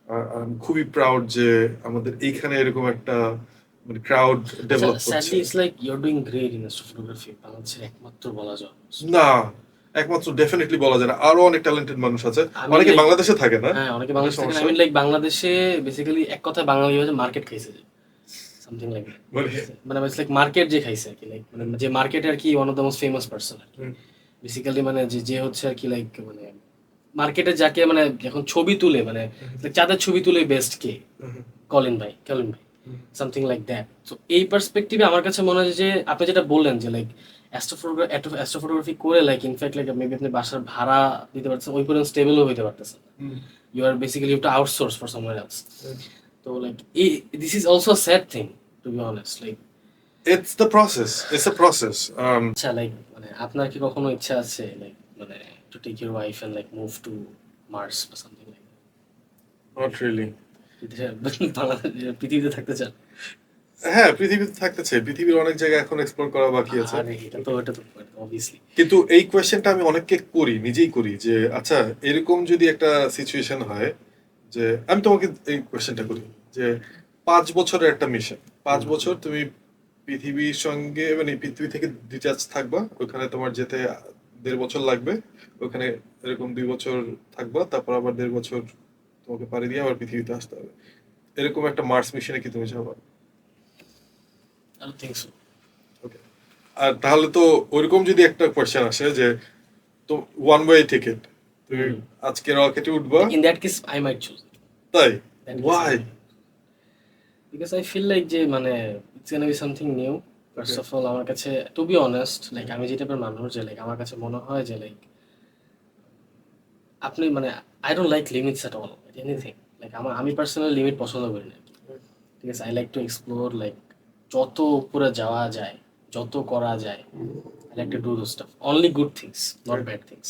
Speaker 1: আর আমি খুবই প্রাউড যে আমাদের এইখানে এরকম একটা মানে ক্রাউড ডেভেলপ করছে।
Speaker 2: Sadly it's like you are doing great in photography, বাংলাদেশের একমাত্র বলা যায়।
Speaker 1: না, একমাত্র ডেফিনেটলি বলা যায় না, আরো অনেক ট্যালেন্টেড মানুষ আছে,
Speaker 2: আমি
Speaker 1: অনেকে
Speaker 2: like-
Speaker 1: বাংলাদেশে থাকে না।
Speaker 2: হ্যাঁ, অনেকে বাংলাদেশ থেকে,
Speaker 1: সমস্যা।
Speaker 2: আই মিন লাইক বাংলাদেশে বেসিক্যালি এক কথায় বাঙালি হচ্ছে মার্কেট খাইছে, সামথিং লাইক
Speaker 1: মানে-
Speaker 2: মানে ইটস লাইক মার্কেট যে খাইছে আর কি, লাইক মানে যে মার্কেটে আর কি one of the most famous person আর কি,
Speaker 1: হুম,
Speaker 2: বেসিক্যালি মানে যে যে হচ্ছে আর কি লাইক মানে মার্কেটে যাকে মানে যখন ছবি তুলে মানে like যাদের ছবি তুলে বেস্ট কে,
Speaker 1: হুম,
Speaker 2: কলিন ভাই সামথিং লাইক দ্যাট। তো এই পার্সপেক্টিভে আমার কাছে মনে হয় যে আপনি যেটা বললেন যে লাইক অ্যাস্ট্রোফটোগ্রাফি করে লাইক ইনফ্যাক্ট লাইক মেবি আপনি বাসার ভাড়া দিতে পারতেছেন, ওই পর্যন্ত স্টেবলও হইতে পারতেছেন,
Speaker 1: hmm,
Speaker 2: you are basically to outsource for somewhere else.
Speaker 1: Hmm.
Speaker 2: তো like this is also sad thing to be honest. Like
Speaker 1: It's the process. It's a process.
Speaker 2: আচ্ছা, লাইক মানে আপনার কি কখনো ইচ্ছা আছে লাইক মানে to take your wife and like move to Mars বা সামথিং লাইক
Speaker 1: Not really.
Speaker 2: পৃথিবীতে থাকতে চান?
Speaker 1: হ্যাঁ, পৃথিবীতে থাকতে চাই, পৃথিবীর অনেক জায়গা এখন এক্সপ্লোর করা বাকি আছে।
Speaker 2: আরে এটা তো অবভিয়াসলি।
Speaker 1: কিন্তু এই কোয়েশ্চেনটা আমি অনেককে করি, নিজেই করি, যে আচ্ছা এরকম যদি একটা সিচুয়েশন হয় যে, আমি তোমাকে এই কোয়েশ্চেনটা করি যে 5 বছরের একটা মিশন। 5 বছর তুমি পৃথিবীর সঙ্গে মানে পৃথিবী থেকে ডিটাচ থাকবা, ওখানে তোমার যেতে 1.5 বছর লাগবে, ওখানে এরকম 2 বছর থাকবা, তারপর আবার 1.5 বছর তোমাকে পাড়ি দিয়ে আবার পৃথিবীতে আসতে হবে। এরকম একটা মার্স মিশনে কি তুমি যাবা?
Speaker 2: I don't think so.
Speaker 1: Okay. আর তাহলে তো ওইরকম যদি একটা কোয়েশ্চেন আসে যে তো ওয়ান ওয়ে টিকিট, তুমি আজকে রকেটে উঠবা,
Speaker 2: in that case I might choose,
Speaker 1: তাই?
Speaker 2: That case
Speaker 1: why?
Speaker 2: Because I feel like যে মানে it's gonna be something new. First of all আমার কাছে টু বি অনেস্ট লাইক আমি যে টাইপের মানুষ যে লাইক আমার কাছে মনে হয় যে লাইক আপনি মানে I don't like limits at all anything. Like আমি পার্সোনালি লিমিট পছন্দ করি না। ঠিক আছে, I like to explore like যত উপরে যাওয়া যায়, যত করা যায়, I like to do those stuff only good things, not bad things.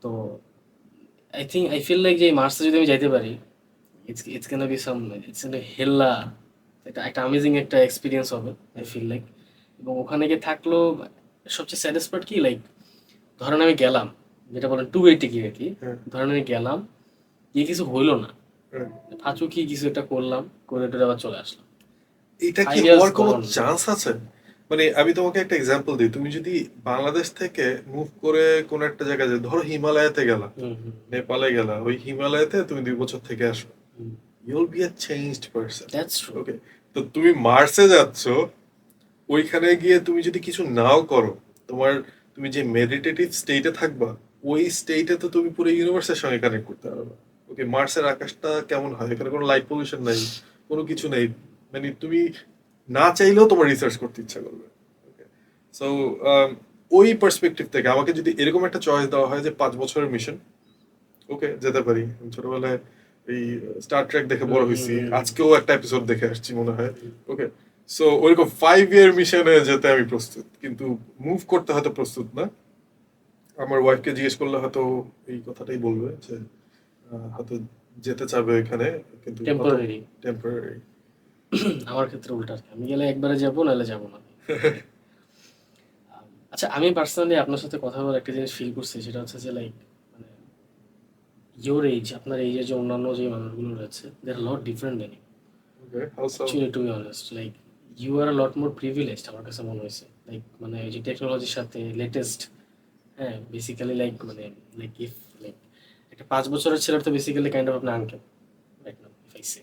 Speaker 2: তো আই ফিল লাইক যে মার্সে যদি আমি যাইতে পারি, it's gonna be some, it's gonna hella, একটা অ্যামেজিং একটা এক্সপিরিয়েন্স হবে আই ফিল লাইক। এবং ওখানে গিয়ে থাকলো সবচেয়ে স্যাডেস্ট পার্ট কি লাইক ধরেন আমি গেলাম, যেটা বলেন টু ওয়ে টিকিট আর কি,
Speaker 1: হ্যাঁ,
Speaker 2: ধরেন আমি গেলাম গিয়ে কিছু হইলো না,
Speaker 1: হ্যাঁ।
Speaker 2: ফাঁচু কি কিছু একটা করলাম, করে টোরে আবার চলে আসলাম,
Speaker 1: এটা কি
Speaker 2: 5 years
Speaker 1: হওয়ার কোনো
Speaker 2: gone.
Speaker 1: চান্স আছে? মানে আমি তোমাকে একটা এক্সাম্পল দিই, তুমি যদি বাংলাদেশ থেকে মুভ করে কোন একটা জায়গায় যাও, ধরো হিমালয়াতে গেলা,
Speaker 2: হুম হুম
Speaker 1: নেপালে গেলা, ওই হিমালয়াতে তুমি 2 বছর থেকে আসো,
Speaker 2: hmm,
Speaker 1: you'll be a changed person.
Speaker 2: That's true.
Speaker 1: Okay, তো তুমি মার্সে যাচ্ছ, ওইখানে গিয়ে তুমি যদি কিছু নাও করো, তোমার তুমি যে মেডিটেটিভ স্টেটে থাকবা, ওই স্টেটে তো তুমি পুরো ইউনিভার্সের সঙ্গে কানেক্ট করতে পারবে। ওকে, মার্সের আকাশটা কেমন হয়, এখানে কোনো লাইট পলিউশন নাই, কোনো কিছু নেই, মানে তুমি না চাইলেও তোমার রিসার্চ করতে ইচ্ছা করবে। ওকে, সো ওই পার্সপেক্টিভ থেকে আমাকে যদি এরকম একটা চয়েস দেওয়া হয় যে 5 বছরের মিশন, ওকে যেতে পারি। আমি ছোটবেলায় এই স্টার ট্রেক দেখে বড় হয়েছি, আজকেও একটা এপিসোড দেখে আসছি মনে হয়। ওকে, সো ওইরকম 5 ইয়ার মিশনে যেতে আমি প্রস্তুত, কিন্তু মুভ করতে হয়তো প্রস্তুত না। আমার ওয়াইফকে জিজ্ঞেস করলে হয়তো এই কথাটাই বলবে যে হয়তো যেতে চাবে এখানে, কিন্তু
Speaker 2: টেম্পোরারি।
Speaker 1: টেম্পোরারি।
Speaker 2: আমার ক্ষেত্রে উল্টা আর কি। আমি গেলে একবারে যাবো, নাহলে যাবো না। আচ্ছা, আমি পার্সোনালি আপনার সাথে কথা বলে একটা জিনিস ফিল করছি, সেটা হচ্ছে যে লাইক মানে ইয়োর এজ, আপনার এইজের যে অন্যান্য যে মানুষগুলো রয়েছে, they are lot different than you.
Speaker 1: Okay, how so?
Speaker 2: Actually to be honest like you are lot more privileged আমার কাছে মনে হয়েছে। লাইক মানে এই যে টেকনোলজির সাথে লেটেস্ট, হ্যাঁ বেসিক্যালি লাইক মানে লাইক ইফ লাইক একটা 5 বছরের ছেলের তো বেসিক্যালি কাইন্ড অফ আপনার uncle right now if I say.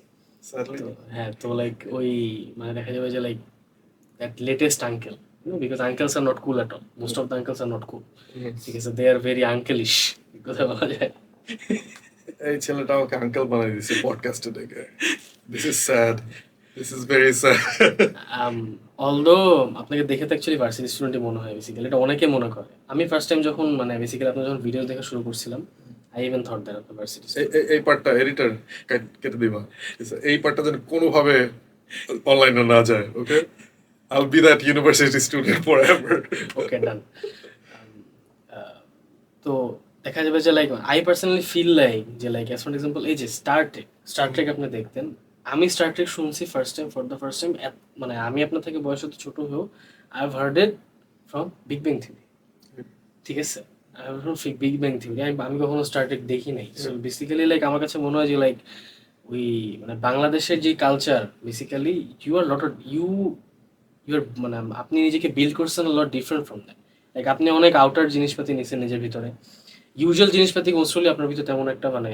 Speaker 1: Sadly.
Speaker 2: তো হ্যাঁ, তো লাইক ওই মানে দেখা যাবে যে like that latest uncle, because uncle's are not cool at all, most of the uncle's are not কুল। ঠিক আছে, দে আর ভেরি আঙ্কেলিশ, কথা বলা যায়।
Speaker 1: এই ছেলেটা আমাকে আঙ্কেল বানাই দিছে পডকাস্টে ডেকে। This is sad, this is very sad.
Speaker 2: Although আপনাকে দেখে তো অ্যাকচুয়ালি ভার্সিটি স্টুডেন্টই মনে হয় বেসিক্যালি, এটা অনেকে মনে করে। আমি ফার্স্ট টাইম যখন মানে বেসিক্যালি আপনার যখন ভিডিও দেখা শুরু করছিলাম, আই ইভেন থট দ্যাট আপনার ভার্সিটি।
Speaker 1: এই পার্টটা এডিটর কেটে দিবা, এই পার্টটা যেন কোনোভাবে অনলাইনে না যায়। ওকে, I'll be that university student forever.
Speaker 2: ওকে ডান। তো দেখা যাবে যে like I personally feel like যে লাইক অ্যাজ ফর এক্সাম্পল এই যে স্টার ট্রেক আপনি দেখতেন, আমি স্টার ট্রেক শুনছি first time, for the first time, মানে আমি আপনার থেকে বয়স হতে ছোট হয়েও I have heard it from Big Bang Theory. ঠিক আছে, I have from Big Bang Theory. আমি কখনো স্টার ট্রেক দেখি নাই। সো বেসিক্যালি লাইক আমার কাছে মনে হয় যে লাইক ওই মানে বাংলাদেশের যে culture, basically you are lot your মানে আপনি নিজেকে বিল্ড করছেন lot different from that. Like আপনি অনেক আউটার জিনিসপাতি নিছেন নিজের ভিতরে, ইউজুয়াল জিনিসপাতি মোস্টলি আপনার ভিতরে তেমন একটা মানে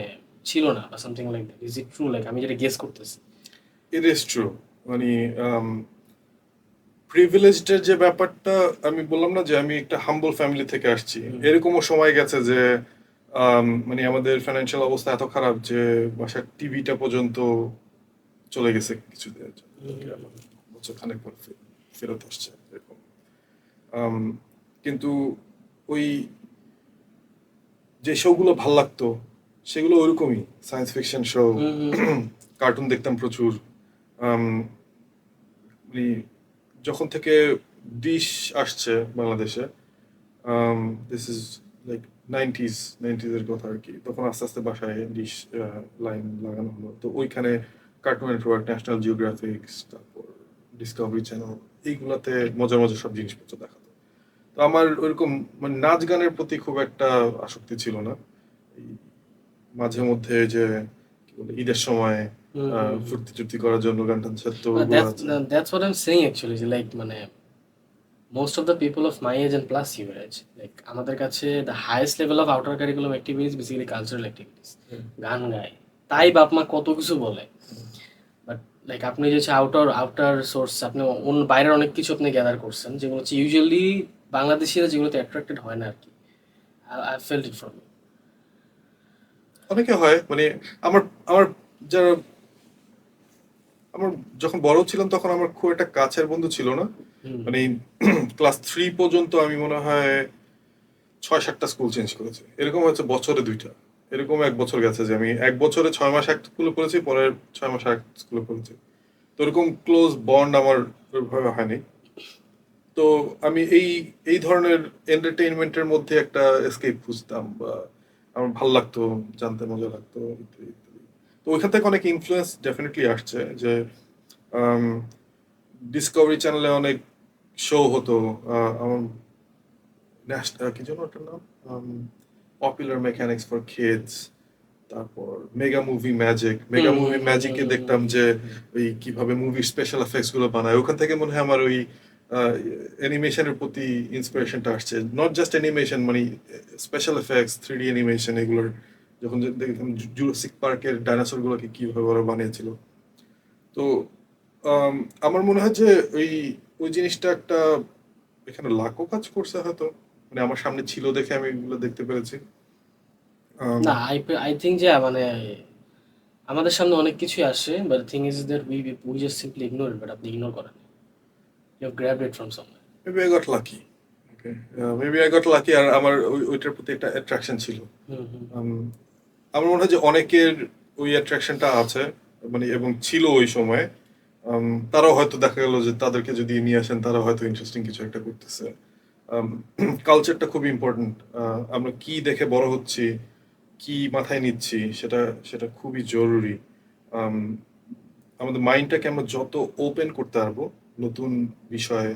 Speaker 2: ছিল না বা something like that. Is it true? Like আমি যেটা গেস করতেছি।
Speaker 1: It is true. মানে প্রিভিলেজডের যে ব্যাপারটা, আমি বললাম না যে আমি একটা হাম্বল ফ্যামিলি থেকে আসছি, এরকমও সময় গেছে যে মানে আমাদের ফাইন্যান্সিয়াল অবস্থা এত খারাপ যে বাসার টিভিটা পর্যন্ত চলে গেছে কিছু দিনের জন্য। ওকে, আবার বছর খানেক পর ফেরত আসছে এরকম। কিন্তু ওই যে শোগুলো ভাল লাগতো সেগুলো ওরকমই, সায়েন্স ফিকশন শো, কার্টুন দেখতাম প্রচুর। মানে যখন থেকে ডিশ আসছে বাংলাদেশে, দিস ইজ লাইক নাইনটিজের কথা আর কি, তখন আস্তে আস্তে বাসায় ডিশ লাইন লাগানো হলো, তো ওইখানে কার্টুন নেটওয়ার্ক, ন্যাশনাল জিওগ্রাফিক্স, তারপর ডিসকভারি চ্যানেল, এইগুলাতে মজার মজার সব জিনিসপত্র দেখাতো। তো আমার ওইরকম মানে নাচ গানের প্রতি খুব একটা আসক্তি ছিল না। এই মাঝে মধ্যে যে কি বলে ঈদের সময় ফুর্তি টুর্তি করার জন্য গান টান তো ওগুলো
Speaker 2: দ্যাটস
Speaker 1: আছে।
Speaker 2: That's what I am saying actually, যে লাইক মানে most of the people of my age and plus your age, like আমাদের কাছে the highest level of outer curriculum activities basically cultural activities, গান গায়, তাই বাপ মা কত কিছু বলে। বাট লাইক আপনি যে আউটার আউটার সোর্স, আপনি অন্য বাইরের অনেক কিছু আপনি গ্যাদার করছেন, যেগুলো হচ্ছে ইউজুয়ালি বাংলাদেশিরা যেগুলোতে অ্যাট্রাক্টেড হয় না আর কি। I felt it from.
Speaker 1: অনেকে হয় মানে আমার আমার যারা আমার যখন বড় ছিলাম তখন আমার খুব একটা কাছের বন্ধু ছিল না। মানে ক্লাস 3 পর্যন্ত আমি মনে হয় 6-7টা স্কুল চেঞ্জ করেছি, এরকম হচ্ছে বছরে 2টা। এরকম এক বছর গেছে যে আমি এক বছরে 6 মাস এক স্কুলে পড়েছি, পরের 6 মাস এক স্কুলে পড়েছি। তো এরকম ক্লোজ বন্ড আমার ওইভাবে হয়নি। তো আমি এই এই ধরনের এন্টারটেইনমেন্টের মধ্যে একটা এসকেপ খুঁজতাম, বা আমার ভাল লাগতো, জানতে মজা লাগতো ইত্যাদি ইত্যাদি। তো ওইখান থেকে অনেক ইনফ্লুয়েন্স ডেফিনেটলি আসছে যে ডিসকভারি চ্যানেলে অনেক শো হতো। আমার কি যেন ওটার নাম, পপুলার মেকানিক্স ফর কিডস, তারপর মেগা মুভি ম্যাজিকে দেখতাম যে ওই কিভাবে মুভির স্পেশাল এফেক্টস গুলো বানায়। ওখান থেকে মনে হয় আমার ওই অ্যানিমেশনের প্রতি ইন্সপিরেশনটা আসছে। নট জাস্ট অ্যানিমেশন, মানে স্পেশাল এফেক্টস, 3D অ্যানিমেশন, এগুলোর যখন দেখতাম জুরাসিক পার্কের ডাইনোসর গুলোকে কিভাবে ওরা বানিয়েছিল। তো আম, আমার মনে হয় যে ওই ওই জিনিসটা একটা এখানে লাখও কাজ করছে হয়তো, মানে আমার সামনে ছিল দেখে আমি এগুলো দেখতে পেরেছি। আম,
Speaker 2: না, আই থিঙ্ক যে মানে আমাদের সামনে অনেক কিছুই আসে, but thing is that we just simply ignore it, but আপনি ইগনোর করেন, you have grabbed it from somewhere.
Speaker 1: Maybe I got lucky. Okay, maybe I got lucky. আর আমার ওইটার প্রতি একটা অ্যাট্রাকশন ছিল।
Speaker 2: হুম হুম
Speaker 1: আম, আমার মনে হয় যে অনেকের ওই অ্যাট্রাকশনটা আছে, মানে এবং ছিল ওই সময়। তারাও হয়তো দেখা গেল যে তাদেরকে যদি নিয়ে আসেন তারা হয়তো ইন্টারেস্টিং কিছু একটা করতেছে। কালচারটা খুব ইম্পর্ট্যান্ট। আমরা কি দেখে বড় হচ্ছি, কি মাথায় নিচ্ছি, সেটা সেটা খুবই জরুরি। আম, আমাদের মাইন্ডটাকে আমরা যত ওপেন করতে পারবো নতুন বিষয়ে,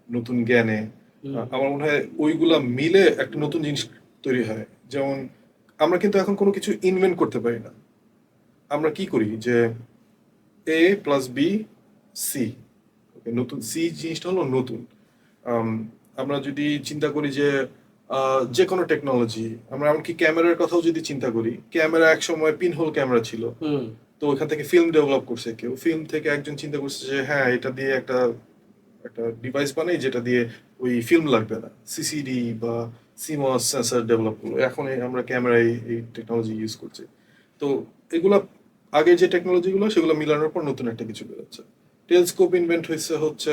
Speaker 1: নতুন জ্ঞানে,
Speaker 2: হুম
Speaker 1: আমার মনে হয় ওইগুলা মিলে একটা নতুন জিনিস তৈরি হয়। যেমন আমরা কিন্তু এখন কোনো কিছু ইনভেন্ট করতে পারি না। আমরা কি করি যে এ প্লাস বি সি, নতুন সি জিনিসটা হলো নতুন। আম, আমরা যদি চিন্তা করি যে যে কোনো টেকনোলজি, আমরা এমনকি ক্যামেরার কথাও যদি চিন্তা করি, ক্যামেরা এক সময় পিনহোল ক্যামেরা ছিল।
Speaker 2: হুম
Speaker 1: তো ওইখান থেকে ফিল্ম ডেভেলপ করছে কেউ, ফিল্ম থেকে একজন চিন্তা করছে যে হ্যাঁ এটা দিয়ে একটা একটা ডিভাইস বানাই যেটা দিয়ে ওই ফিল্ম লাগবে না, সিসিডি বা সিমস সেন্সর ডেভেলপ করলো। এখন আমরা ক্যামেরায় এই টেকনোলজি ইউজ করছি। তো এগুলা আগে যে টেকনোলজিগুলো সেগুলো মিলানোর পর নতুন একটা কিছু বেরোচ্ছে। টেলিস্কোপ ইনভেন্ট হয়েছে হচ্ছে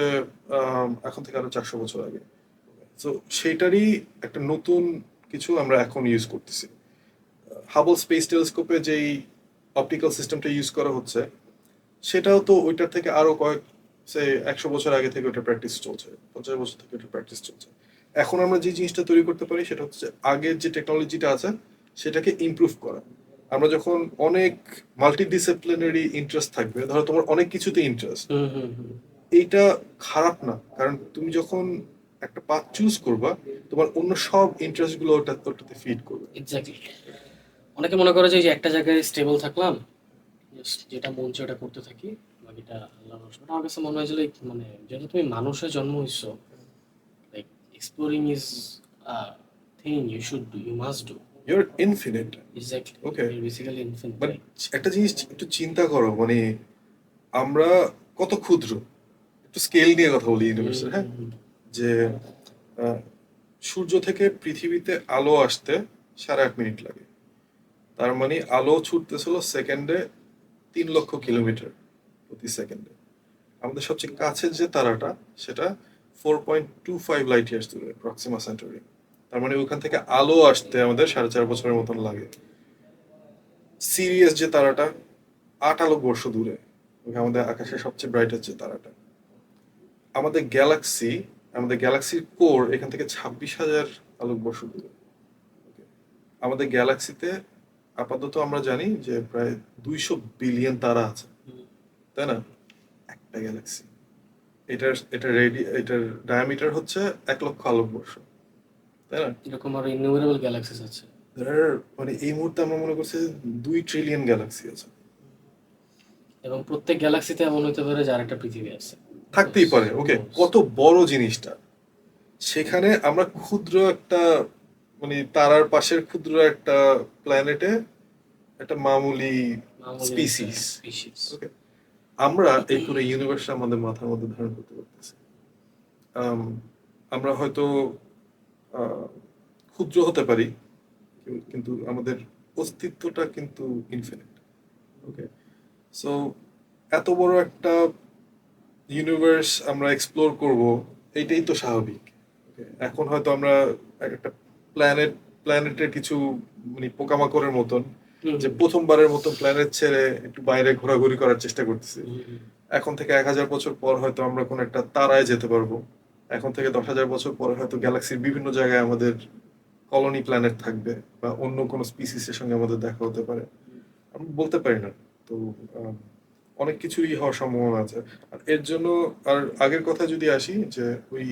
Speaker 1: এখন থেকে আরো 400 বছর আগে। তো সেইটারই একটা নতুন কিছু আমরা এখন ইউজ করতেছি। হাবল স্পেস টেলিস্কোপে যেই অপটিক্যাল সিস্টেমটা ইউজ করা হচ্ছে, সেটাও তো ওইটার থেকে আরো কয়েক, সে 100 বছর আগে থেকে ওটা প্র্যাকটিস চলছে, 50 বছর থেকে ওটা প্র্যাকটিস চলছে। এখন আমরা যে জিনিসটা তৈরি করতে পারি সেটা হচ্ছে আগের যে টেকনোলজিটা আছে সেটাকে ইমপ্রুভ করা। আমরা যখন অনেক মাল্টিডিসিপ্লিনারি ইন্টারেস্ট থাকবে, ধরো তোমার অনেক কিছুতে ইন্টারেস্ট,
Speaker 2: হুম হুম হুম
Speaker 1: এইটা খারাপ না, কারণ তুমি যখন একটা পাথ চুজ করবা তোমার অন্য সব ইন্টারেস্ট গুলো ওটাতে ফিড করবে।
Speaker 2: এক্স্যাক্টলি। অনেকে মনে করে যে এই যে একটা জায়গায় স্টেবল থাকলাম, just যেটা মন চায় ওটা করতে থাকি, বাকিটা আল্লাহর রহমত। আমার কাছে মনে হয় যে like, মানে যেহেতু তুমি মানুষের জন্ম হইছো, like exploring is thing you should do, you must do.
Speaker 1: Your infinite.
Speaker 2: Exactly,
Speaker 1: okay,
Speaker 2: you basically infinite,
Speaker 1: but
Speaker 2: right?
Speaker 1: একটা জিনিস একটু চিন্তা করো, মানে আমরা কত ক্ষুদ্র, একটু স্কেল নিয়ে কথা বলি ইউনিভার্সের, হ্যাঁ? যে আহ, সূর্য থেকে পৃথিবীতে আলো আসতে 8.5 মিনিট লাগে। তার মানে আলো ছুটতেছিল সেকেন্ডে 3 লক্ষ কিলোমিটার প্রতি সেকেন্ডে। আমাদের সবচেয়ে কাছের যে তারাটা সেটা 4.25 লাইট ইয়ার্স দূরে, প্রক্সিমা সেন্টারি। তার মানে ওখান থেকে আলো আসতে আমাদের 4.5 বছরের মতন লাগে। সিরিয়াস যে তারাটা 8 আলোকবর্ষ দূরে, ওখানে আমাদের আকাশের সবচেয়ে ব্রাইটেস্ট যে তারাটা। আমাদের গ্যালাক্সি, আমাদের গ্যালাক্সির কোর এখান থেকে 26,000 আলোকবর্ষ দূরে। আমাদের গ্যালাক্সিতে আপাতত আমরা জানি যে প্রায় 200 বিলিয়ন তারা আছে, তাই না? একটা গ্যালাক্সি, এটার ডায়ামিটার হচ্ছে 1 লক্ষ আলোকবর্ষ, তাই না?
Speaker 2: এরকম আরো ইননিউমারেবল গ্যালাক্সিস আছে।
Speaker 1: There are, মানে এই মুহূর্তে আমরা মনে করছি 2 ট্রিলিয়ন গ্যালাক্সি আছে।
Speaker 2: এবং প্রত্যেক গ্যালাক্সিতে এমন হতে পারে যার একটা পৃথিবী আছে।
Speaker 1: থাকতেই পারে। ওকে, কত বড় জিনিসটা, সেখানে আমরা ক্ষুদ্র একটা মানে তারার পাশের ক্ষুদ্র একটা প্ল্যানেটে একটা মামুলি
Speaker 2: মামুলি একটা
Speaker 1: স্পিসিস।
Speaker 2: স্পিসিস।
Speaker 1: ওকে, আমরা এই পুরো ইউনিভার্সটা আমাদের মাথার মধ্যে ধারণ করতে পারতেছি। আম, আমরা হয়তো আহ, ক্ষুদ্র হতে পারি, কিন্তু আমাদের অস্তিত্বটা কিন্তু ইনফিনিট। ওকে, সো এত বড় একটা ইউনিভার্স আমরা এক্সপ্লোর করব, এইটাই তো স্বাভাবিক। Okay, এখন হয়তো আমরা একটা প্ল্যানেটের কিছু মানে পোকামাকড়ের মতন, যে প্রথমবারের মতো প্ল্যানেট ছেড়ে একটু বাইরে ঘোরাঘুরি করার চেষ্টা করতেছি। এখন থেকে 1000 বছর পর হয়তো আমরা কোনো একটা তারায় যেতে পারবো। এখন থেকে 10,000 বছর পরে হয়তো গ্যালাক্সির বিভিন্ন জায়গায় আমাদের কলোনি প্ল্যানেট থাকবে, বা অন্য কোনো স্পিসিসের সঙ্গে আমাদের দেখা হতে পারে, আমি বলতে পারি না। তো আম, অনেক কিছুই হওয়ার সম্ভাবনা আছে। আর এর জন্য, আর আগের কথা যদি আসি, যে ওই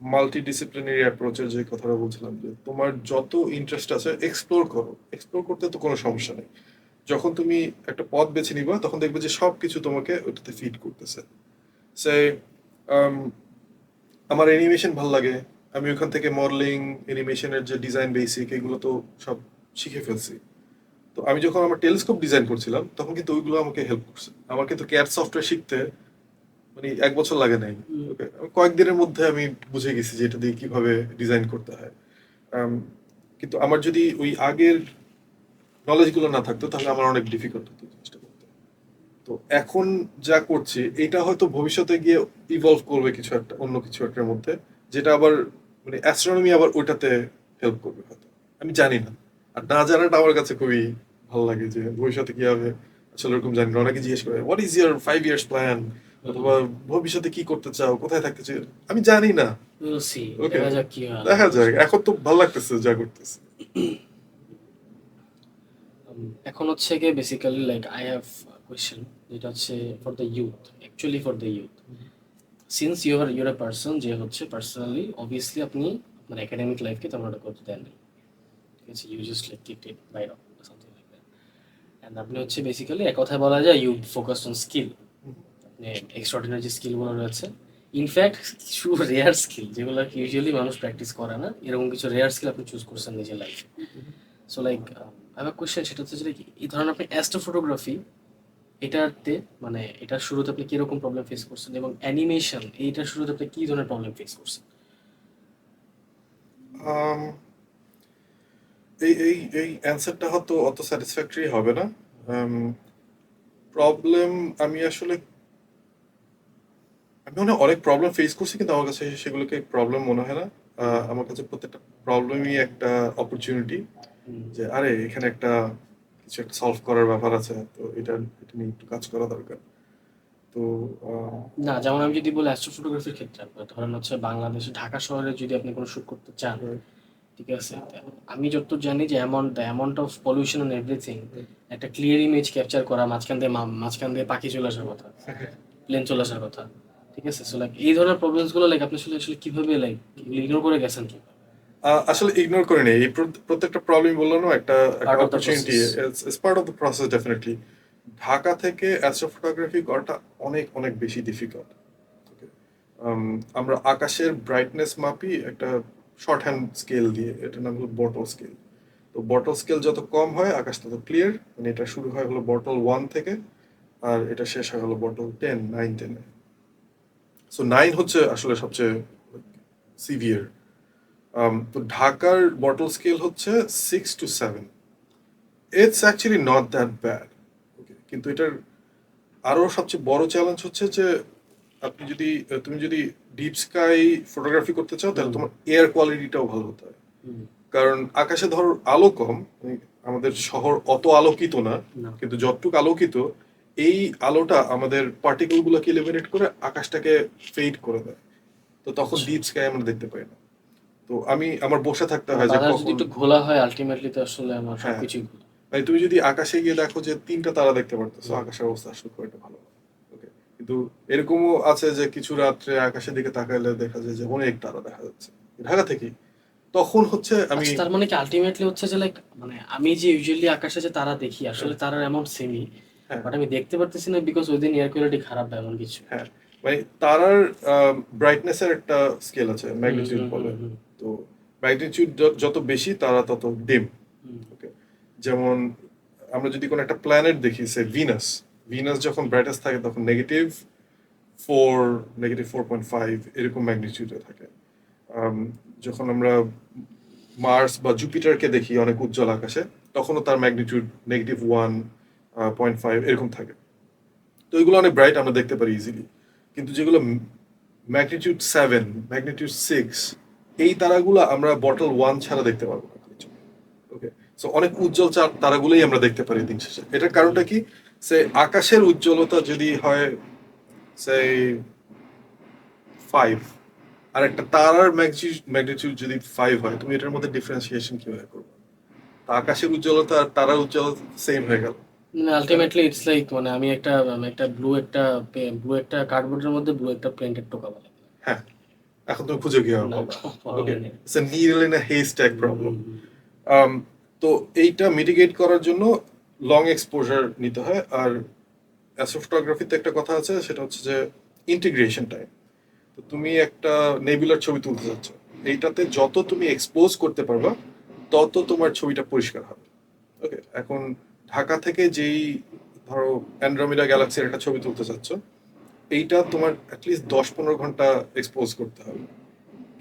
Speaker 1: মাল্টি ডিসিপ্লিনারি অ্যাপ্রোচের যে কথাটা বলছিলাম, যে তোমার যত ইন্টারেস্ট আছে এক্সপ্লোর করো, এক্সপ্লোর করতে তো কোনো সমস্যা নেই। যখন তুমি একটা পথ বেছে নিবা, তখন দেখবে যে সবকিছু তোমাকে ওটাতে ফিট করতেছে। সে আমার অ্যানিমেশন ভাল লাগে, আমি ওখান থেকে মডেলিং, অ্যানিমেশনের যে ডিজাইন বেসিক, এগুলো তো সব শিখে ফেলছি। তো আমি যখন আমার টেলিস্কোপ ডিজাইন করছিলাম, তখন কিন্তু ওইগুলো আমাকে হেল্প করছে। আমার কিন্তু ক্যাড সফটওয়্যার শিখতে মানে 1 বছর লাগে নাই। ওকে, আমি কয়েকদিনের মধ্যে আমি বুঝে গেছি যে এটা দিয়ে কিভাবে ডিজাইন করতে হয়। আম, কিন্তু আমার যদি ওই আগের নলেজ গুলো না থাকতো, তাহলে আমার অনেক ডিফিকাল্ট হতো জিনিসটা করতে। তো এখন যা করছি, এটা হয়তো ভবিষ্যতে গিয়ে ইভলভ করবে কিছু একটা, অন্য কিছু একটার মধ্যে, যেটা আবার মানে অ্যাস্ট্রোনমি আবার ওইটাতে হেল্প করবে হয়তো, আমি জানি না। আর না জানাটা আমার কাছে খুবই ভালো লাগে, যে ভবিষ্যতে কি হবে আসলে এরকম জানি না। অনেকে জিজ্ঞেস করে what is year 5 years plan, অথবা ভবিষ্যতে কি করতে চাও, কোথায় থাকতে চাও, আমি জানি না।
Speaker 2: We'll see,
Speaker 1: ওকে,
Speaker 2: দেখা যাক কি হয় আল্লাহ
Speaker 1: দেখা যাক।
Speaker 2: ভরসা।
Speaker 1: এখন তো ভালো লাগতেছে যা করতেছে।
Speaker 2: এখন হচ্ছে গিয়ে basically like I have question, যেটা হচ্ছে for the youth, actually for the youth. Since your a person যে হচ্ছে পার্সোনালি অবভিয়াসলি আপনি আপনার একাডেমিক লাইফকে তেমন একটা করতে দেন নাই, ঠিক আছে, you just like kicked it bite off something like that. And আপনি হচ্ছে বেসিক্যালি এক কথায় বলা যায় ইউ ফোকাসড অন স্কিল। আপনি এক্সট্রাঅর্ডিনারি যে স্কিলগুলো রয়েছে, ইনফ্যাক্ট কিছু রেয়ার স্কিল যেগুলো ইউজুয়ালি মানুষ প্র্যাকটিস করে না, এরকম কিছু রেয়ার স্কিল আপনি চুজ করছেন নিজের লাইফে। So like I have a question, সেটা হচ্ছে যে এই ধরনের আপনি অ্যাস্ট্রো ফটোগ্রাফি এটাতে মানে এটার শুরুতে আপনি কিরকম প্রবলেম ফেস করছেন, এবং অ্যানিমেশন এইটার শুরুতে আপনি কি ধরনের প্রবলেম ফেস করছেন?
Speaker 1: আম, এই এই এই অ্যান্সারটা হয়তো অত স্যাটিসফ্যাক্টরি হবে না। প্রবলেম, আমি আসলে আমি মনে হয় অনেক প্রবলেম ফেস করছি, কিন্তু আমার কাছে সেগুলোকে প্রবলেম মনে হয় না। আমার কাছে প্রত্যেকটা প্রবলেমই একটা অপরচুনিটি, যে আরে এখানে একটা কিছু একটা সলভ করার ব্যাপার আছে, তো এটা নিয়ে একটু কাজ করা দরকার। তো
Speaker 2: না, যেমন আমি যদি বলি অ্যাস্ট্রো ফটোগ্রাফির ক্ষেত্রে আপনার ধরেন হচ্ছে বাংলাদেশে ঢাকা শহরে যদি আপনি কোনো শ্যুট করতে চান, ঠিক আছে, আমি যতদূর জানি যে amount of pollution and everything, একটা ক্লিয়ার ইমেজ ক্যাপচার করা, মাঝখান দিয়ে পাখি চলে আসার কথা, প্লেন চলে আসার কথা, ঠিক আছে। সো লাইক এই ধরনের প্রবলেমস গুলো লাইক আপনি আসলে আসলে কিভাবে লাইক ইগনোর করে গেছেন কি?
Speaker 1: আসলে ইগনোর করে নেই, এই প্রত্যেকটা প্রবলেম বললো না, একটা একটা
Speaker 2: part of the
Speaker 1: opportunity,
Speaker 2: process.
Speaker 1: It's part of the process definitely. Dhaka থেকে অ্যাস্ট্রোফটোগ্রাফি করাটা অনেক অনেক বেশি ডিফিকাল্ট। আমরা আকাশের ব্রাইটনেস মাপি একটা শর্ট হ্যান্ড স্কেল দিয়ে, এটার নাম হলো বটল স্কেল। তো বটল স্কেল যত কম হয় আকাশ তত ক্লিয়ার, মানে এটা শুরু হয় হলো বটল 1 থেকে, আর এটা শেষ হয় হলো বটল 10, 9, 10-এ। সো 9 হচ্ছে আসলে সবচেয়ে সিভিয়ার। তো ঢাকার বটল স্কেল হচ্ছে 6 to 7। It's actually not that bad. কিন্তু এটার আরো সবচেয়ে বড় চ্যালেঞ্জ হচ্ছে যে তুমি যদি ডিপ স্কাই ফটোগ্রাফি করতে চাও, তাহলে তোমার এয়ার কোয়ালিটিটাও ভালো হতে হয়। কারণ আকাশে ধর আলো কম, মানে আমাদের শহর অত আলোকিত না,
Speaker 2: না।
Speaker 1: কিন্তু যতটুকু আলোকিত, এই আলোটা আমাদের পার্টিকেল গুলোকে ইলিমিনেট করে আকাশটাকে ফেড করে দেয়। তো তখন
Speaker 2: আচ্ছা।
Speaker 1: ডিপ স্কাই আমরা দেখতে পাই না। তো আমার বসে থাকতে
Speaker 2: মানে
Speaker 1: হয় যে
Speaker 2: বাতাস যদি
Speaker 1: কখন।
Speaker 2: একটু ঘোলা হয় আলটিমেটলি তো আসলে আমার
Speaker 1: হ্যাঁ,
Speaker 2: সবকিছুই ঘোলা।
Speaker 1: মানে তুমি যদি আকাশে গিয়ে দেখো যে 3টা তারা দেখতে পারতেছো, আকাশের অবস্থা আসলে খুব একটা ভালো না। ওকে, কিন্তু এরকমও আছে যে কিছু রাত্রে আকাশের দিকে তাকাইলে দেখা যায় যে অনেক তারা দেখা যাচ্ছে ঢাকা থেকে। তখন হচ্ছে আমি
Speaker 2: আচ্ছা, তার মানে কি আলটিমেটলি হচ্ছে যে লাইক মানে আমি যে ইউজুয়ালি আকাশে যে তারা দেখি আসলে তারার অ্যামাউন্ট সেমই,
Speaker 1: হ্যাঁ
Speaker 2: বাট আমি দেখতে পারতেছি না বিকজ ওই দিন এয়ার কোয়ালিটি খারাপ বা এমন কিছু।
Speaker 1: হ্যাঁ মানে তারার ব্রাইটনেসের একটা স্কেল আছে,
Speaker 2: হুম
Speaker 1: ম্যাগনিটিউড
Speaker 2: হুম হুম
Speaker 1: বলে।
Speaker 2: হুম
Speaker 1: তো ম্যাগনিটিউড যত বেশি তারা তত ডিম।
Speaker 2: হুম
Speaker 1: ওকে, যেমন আমরা যদি কোনো একটা প্ল্যানেট দেখি, সে ভিনাস, ভিনাস যখন ব্রাইটেস্ট থাকে তখন -4, -4.5 এরকম ম্যাগনিটিউডে থাকে। আম, যখন আমরা মার্স বা জুপিটারকে দেখি অনেক উজ্জ্বল আকাশে, তখনও তার ম্যাগনিটিউড -1.5 এরকম থাকে। তো এগুলো অনেক ব্রাইট, আমরা দেখতে পারি ইজিলি। কিন্তু যেগুলো ম্যাগনিটিউড 7, ম্যাগনিটিউড 6, এই তারাগুলো আমরা বটল 1 ছাড়া দেখতে পারবো না। ওকে, সো অনেক উজ্জ্বল তারাগুলোই আমরা দেখতে পারি দিন শেষে। এটার কারণটা কি? সে আকাশের উজ্জ্বলতা যদি হয় সেই 5, আর একটা তারার ম্যাগনিটিউড যদি 5 হয়, তুমি এটার মধ্যে ডিফারেন্সিয়েশন কিভাবে করবে? তা আকাশের উজ্জ্বলতা আর তারার উজ্জ্বলতা সেম হয়ে গেল,
Speaker 2: মানে
Speaker 1: তাই না?
Speaker 2: আলটিমেটলি ইটস লাইক মানে আমি একটা ব্লু একটা কার্ডবোর্ডের মধ্যে ব্লু একটা প্রিন্টেড টোকা বানাই।
Speaker 1: হ্যাঁ, এখন তুমি খুঁজে কিভাবে
Speaker 2: না
Speaker 1: পাবা?
Speaker 2: পাওয়া
Speaker 1: ওকে,
Speaker 2: হয়নি।
Speaker 1: It's a needle in a haystack
Speaker 2: hmm,
Speaker 1: problem.
Speaker 2: Hmm, hmm.
Speaker 1: তো এইটা মিটিগেট করার জন্য লং এক্সপোজার নিতে হয়। আর অ্যাস্ট্রোফটোগ্রাফিতে একটা কথা আছে, সেটা হচ্ছে যে ইন্টিগ্রেশন টাইম। তো তুমি একটা নেবুলার ছবি তুলতে যাচ্ছ, এইটাতে যত তুমি এক্সপোজ করতে পারবা তত তোমার ছবিটা পরিষ্কার হবে। ওকে, এখন ঢাকা থেকে যেই ধরো অ্যান্ড্রোমিডা গ্যালাক্সির একটা ছবি তুলতে চাচ্ছ, এইটা তোমার অ্যাটলিস্ট 10-15 ঘন্টা এক্সপোজ করতে হবে।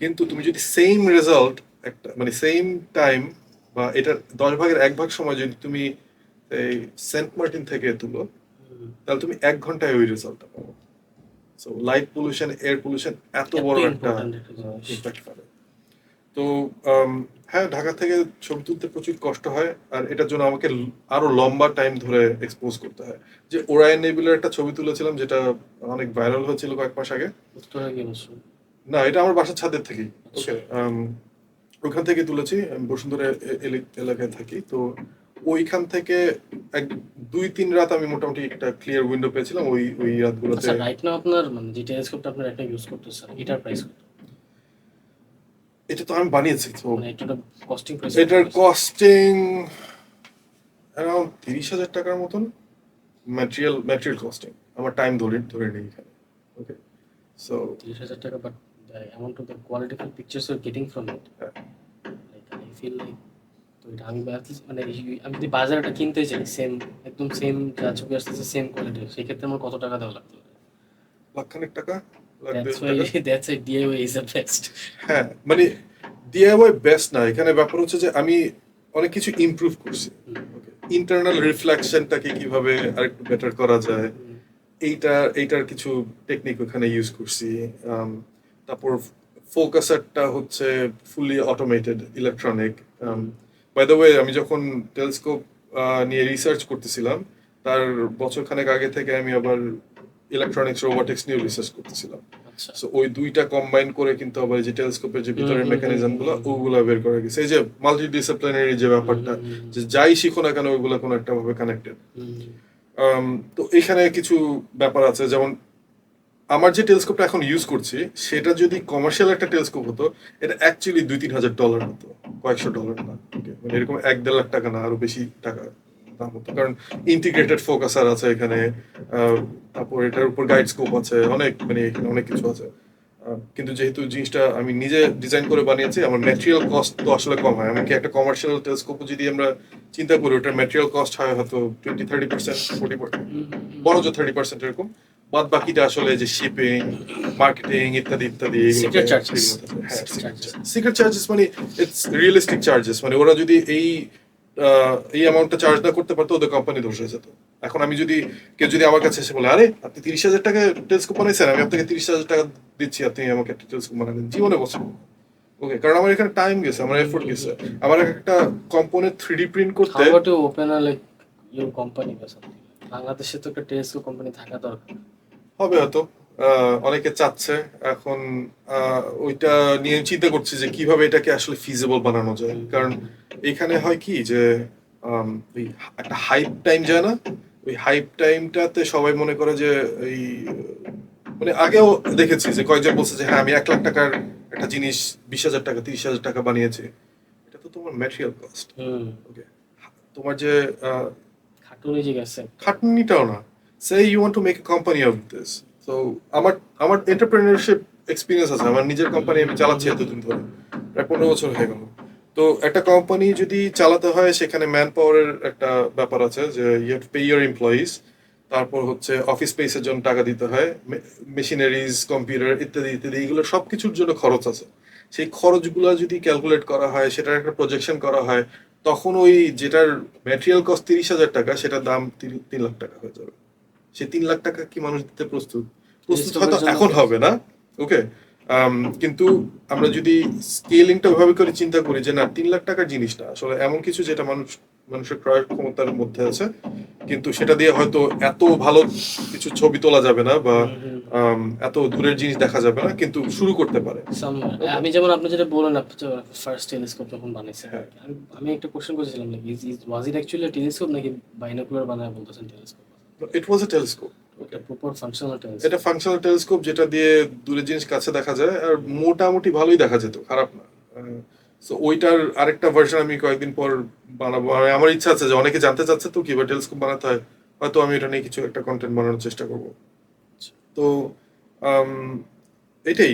Speaker 1: কিন্তু তুমি যদি সেম রেজাল্ট একটা মানে সেম টাইম বা এটার 10 ভাগের 1 ভাগ সময় যদি তুমি এই সেন্ট মার্টিন থেকে তুলো, তাহলে তুমি 1 ঘন্টায় ওই রেজাল্টটা পাবো। So light pollution, air pollution এত
Speaker 2: এত
Speaker 1: বড় একটা
Speaker 2: ইম্পর্ট্যান্ট একটা জিনিস।
Speaker 1: ইম্প্যাক্ট ফেলে। তো হ্যাঁ, ঢাকা থেকে ছবি তুলতে প্রচুর কষ্ট হয়, আর এটার জন্য আমাকে আরো লম্বা টাইম ধরে এক্সপোজ করতে হয়। যে ওরায়ন নেবুলার একটা ছবি তুলেছিলাম, যেটা অনেক ভাইরাল হয়েছিল কয়েক মাস আগে।
Speaker 2: উত্তরা কি বলছো?
Speaker 1: না, এটা আমার বাসার ছাদের থেকেই।
Speaker 2: আচ্ছা।
Speaker 1: ওকে, ওখান থেকে তুলেছি। আমি বসুন্ধরা এলাকায় থাকি, তো ওইখান থেকে 2-3 রাত আমি মোটামুটি একটা ক্লিয়ার উইন্ডো পেয়েছিলাম ওই ওই রাতগুলোতে।
Speaker 2: আচ্ছা, রাইট নাও আপনার মানে যে টেলিস্কোপটা আপনার একটা ইউজ করতেছেন, এটার প্রাইস কত?
Speaker 1: এটা তো আমি বানিয়েছি, তো
Speaker 2: মানে এটা কস্টিং প্রাইস কত
Speaker 1: এটার
Speaker 2: পড়েছে?
Speaker 1: কস্টিং অ্যারাউন্ড 30,000 টাকার মতন। ম্যাটেরিয়াল কস্টিং আমার টাইম ধরে ধরে নেই এখানে। ওকে, সো
Speaker 2: 30,000 টাকা, but the amount of the quality pictures you're getting from it, like I feel like, তো এটা আমি মানে আমি যদি বাজারে এটা কিনতে চাই সেম, একদম সেম যা ছবি আসতেছে সেম কোয়ালিটি, সেই ক্ষেত্রে আমার কত টাকা দেওয়া লাগতে পারে?
Speaker 1: লাখখানেক টাকা, লাখ
Speaker 2: দ্যাটস
Speaker 1: দেড়
Speaker 2: ওয়াই
Speaker 1: টাকা।
Speaker 2: That's why DIY is the best.
Speaker 1: হ্যাঁ, মানে ডিআইওয়াই বেস্ট না, এখানে ব্যাপার হচ্ছে যে আমি অনেক কিছু ইমপ্রুভ করছি। ইন্টারনাল রিফ্লেকশনটাকে কিভাবে আরেকটু বেটার করা যায়, এইটার কিছু টেকনিক ওখানে ইউজ করছি। আম, তারপর ফোকাসারটা হচ্ছে fully automated electronic. By the way, আমি যখন টেলিস্কোপ নিয়ে রিসার্চ করতেছিলাম, তার বছরখানেক আগে থেকে আমি আবার ইলেকট্রনিক্স রোবোটিক্স নিয়ে রিসার্চ করতেছিলাম।
Speaker 2: আচ্ছা।
Speaker 1: সো ওই দুইটা কম্বাইন করে কিন্তু আবার এই যে টেলিস্কোপের যে
Speaker 2: হুম
Speaker 1: ভিতরের
Speaker 2: হুম হুম
Speaker 1: মেকানিজম
Speaker 2: হুম
Speaker 1: গুলো,
Speaker 2: হুম হুম
Speaker 1: ওগুলা বের করে গেছে। এই যে মাল্টি ডিসিপ্লিনারি যে ব্যাপারটা, যে যাই শিখো না কেন ওইগুলা কোনো একটা ভাবে কানেক্টেড।
Speaker 2: হুম
Speaker 1: তো এখানে কিছু ব্যাপার আছে, যেমন আমার যে টেলিস্কোপটা এখন ইউজ করছি, সেটা যদি কমার্শিয়াল একটা টেলিস্কোপ হতো, এটা অ্যাকচুয়ালি $2-3 হাজার হতো, $কয়েকশো না। Okay? মানে এরকম 1-1.5 লাখ টাকা না, আরো বেশি টাকা দাম হতো, কারণ ইন্টিগ্রেটেড ফোকাসার আছে এখানে। তারপর এটার উপর গাইড স্কোপ আছে, অনেক মানে এখানে অনেক কিছু আছে। কিন্তু যেহেতু জিনিসটা আমি নিজে ডিজাইন করে বানিয়েছি, আমার ম্যাটেরিয়াল কস্ট তো আসলে কম হয়। এমনকি একটা কমার্শিয়াল টেলিস্কোপ যদি আমরা চিন্তা করি, ওটার ম্যাটেরিয়াল কস্ট হয় হয়তো 20-30%, 40%, বড় যে 30% এরকম। বাদ বাকিটা আসলে যে শিপিং, মার্কেটিং ইত্যাদি ইত্যাদি এগুলোতে
Speaker 2: সিক্রেট চার্জেস।
Speaker 1: এগুলোতে আছে। হ্যাঁ,
Speaker 2: সিক্রেট চার্জেস।
Speaker 1: সিক্রেট চার্জেস মানে ইটস রিয়েলিস্টিক চার্জেস। মানে ওরা যদি এই অ্যামাউন্টটা চার্জ না করতে পারতো, ওদের কোম্পানি ধসে যেত। এখন আমি যদি কেউ যদি আমার কাছে এসে বলে, আরে আপনি 30,000 টাকা টেলিস্কোপ বানাইছেন, আমি আপনাকে 30,000 টাকা দিচ্ছি, আপনি আমাকে একটা টেলিস্কোপ বানাবেন, জীবনে বসে। ওকে, কারণ আমার এখানে টাইম গেছে, আমার এফোর্ট গেছে। আমার একটা কম্পোনেন্ট 3D প্রিন্ট করতে
Speaker 2: how about to open a like your company বা সামথিং? বাংলাদেশে তো একটা টেলিস্কোপ কোম্পানি থাকা দরকার।
Speaker 1: হবে হয়তো। অনেকে চাচ্ছে এখন। ওইটা নিয়ে চিন্তা করছি যে কিভাবে এটাকে আসলে ফিজিবল বানানো যায়। কারণ এখানে হয় কি যে ওই একটা হাইপ টাইম যায় না, ওই হাইপ টাইমটাতে সবাই মনে করে যে এই মানে আগেও দেখেছি যে কয়েকজন বলছে যে হ্যাঁ, আমি 1 লাখ টাকার একটা জিনিস 20,000 টাকা 30,000 টাকা বানিয়েছি। এটা তো তোমার ম্যাটেরিয়াল কস্ট।
Speaker 2: হুম।
Speaker 1: ওকে, তোমার যে
Speaker 2: খাটুনি যে গেছে
Speaker 1: খাটনিটাও না, say you want to make a company of this. তো আমার আমার এন্টারপ্রেনারশিপ এক্সপিরিয়েন্স আছে, আমার নিজের কোম্পানি আমি চালাচ্ছি এতদিন ধরে, প্রায় 15 বছর হয়ে গেল। তো একটা কোম্পানি যদি চালাতে হয় সেখানে ম্যান পাওয়ারের একটা ব্যাপার আছে, যে you have to pay your employees, তারপর হচ্ছে অফিস স্পেসের জন্য টাকা দিতে হয়, মেশিনারিজ, কম্পিউটার ইত্যাদি ইত্যাদি, এগুলো সবকিছুর জন্য খরচ আছে। সেই খরচগুলো যদি ক্যালকুলেট করা হয়, সেটার একটা প্রজেকশন করা হয়, তখন ওই যেটার ম্যাটেরিয়াল কস্ট 30,000 টাকা, সেটার দাম 3 লাখ টাকা হয়ে যাবে। সে 3 লাখ টাকা কি মানুষ দিতে প্রস্তুত? প্রস্তুত হয়তো
Speaker 2: টেলিস্কোপের জন্য
Speaker 1: এখন হবে না, ওকে, কিন্তু আমরা যদি স্কেলিংটা ওইভাবে করে চিন্তা করি যে না, 3 লাখ টাকার জিনিসটা আসলে এমন কিছু যেটা মানুষের ক্রয় ক্ষমতার মধ্যে আছে, কিন্তু সেটা দিয়ে হয়তো এত ভালো কিছু ছবি তোলা যাবে না, বা এত দূরের জিনিস দেখা যাবে না, কিন্তু শুরু করতে পারে।
Speaker 2: আমি যেমন আপনি যেটা বলেন, আপনি ফার্স্ট টেলিস্কোপ যখন বানাইছেন,
Speaker 1: হ্যাঁ,
Speaker 2: আমি একটা কোশ্চেন করেছিলাম, like was it actually telescope নাকি বাইনোকুলার বানায় বলতেছেন টেলিস্কোপ?
Speaker 1: ইট ওয়াজ এ টেলিস্কোপ।
Speaker 2: একটা প্রপার ফাংশনাল
Speaker 1: এটা
Speaker 2: টেলিস্কোপ।
Speaker 1: ফাংশনাল টেলিস্কোপ, যেটা দিয়ে দূরের জিনিস কাছে দেখা যায়, আর মোটামুটি ভালোই দেখা যেত, খারাপ না। সো ওইটার আরেকটা ভার্সন আমি কয়েকদিন পর বানাবো। আমার ইচ্ছা আছে যে অনেকে জানতে চাচ্ছে তো কিভাবে টেলিস্কোপ বানাতে হয়, হয়তো আমি এটা নিয়ে কিছু একটা কন্টেন্ট বানানোর চেষ্টা করব। তো আম, এটাই।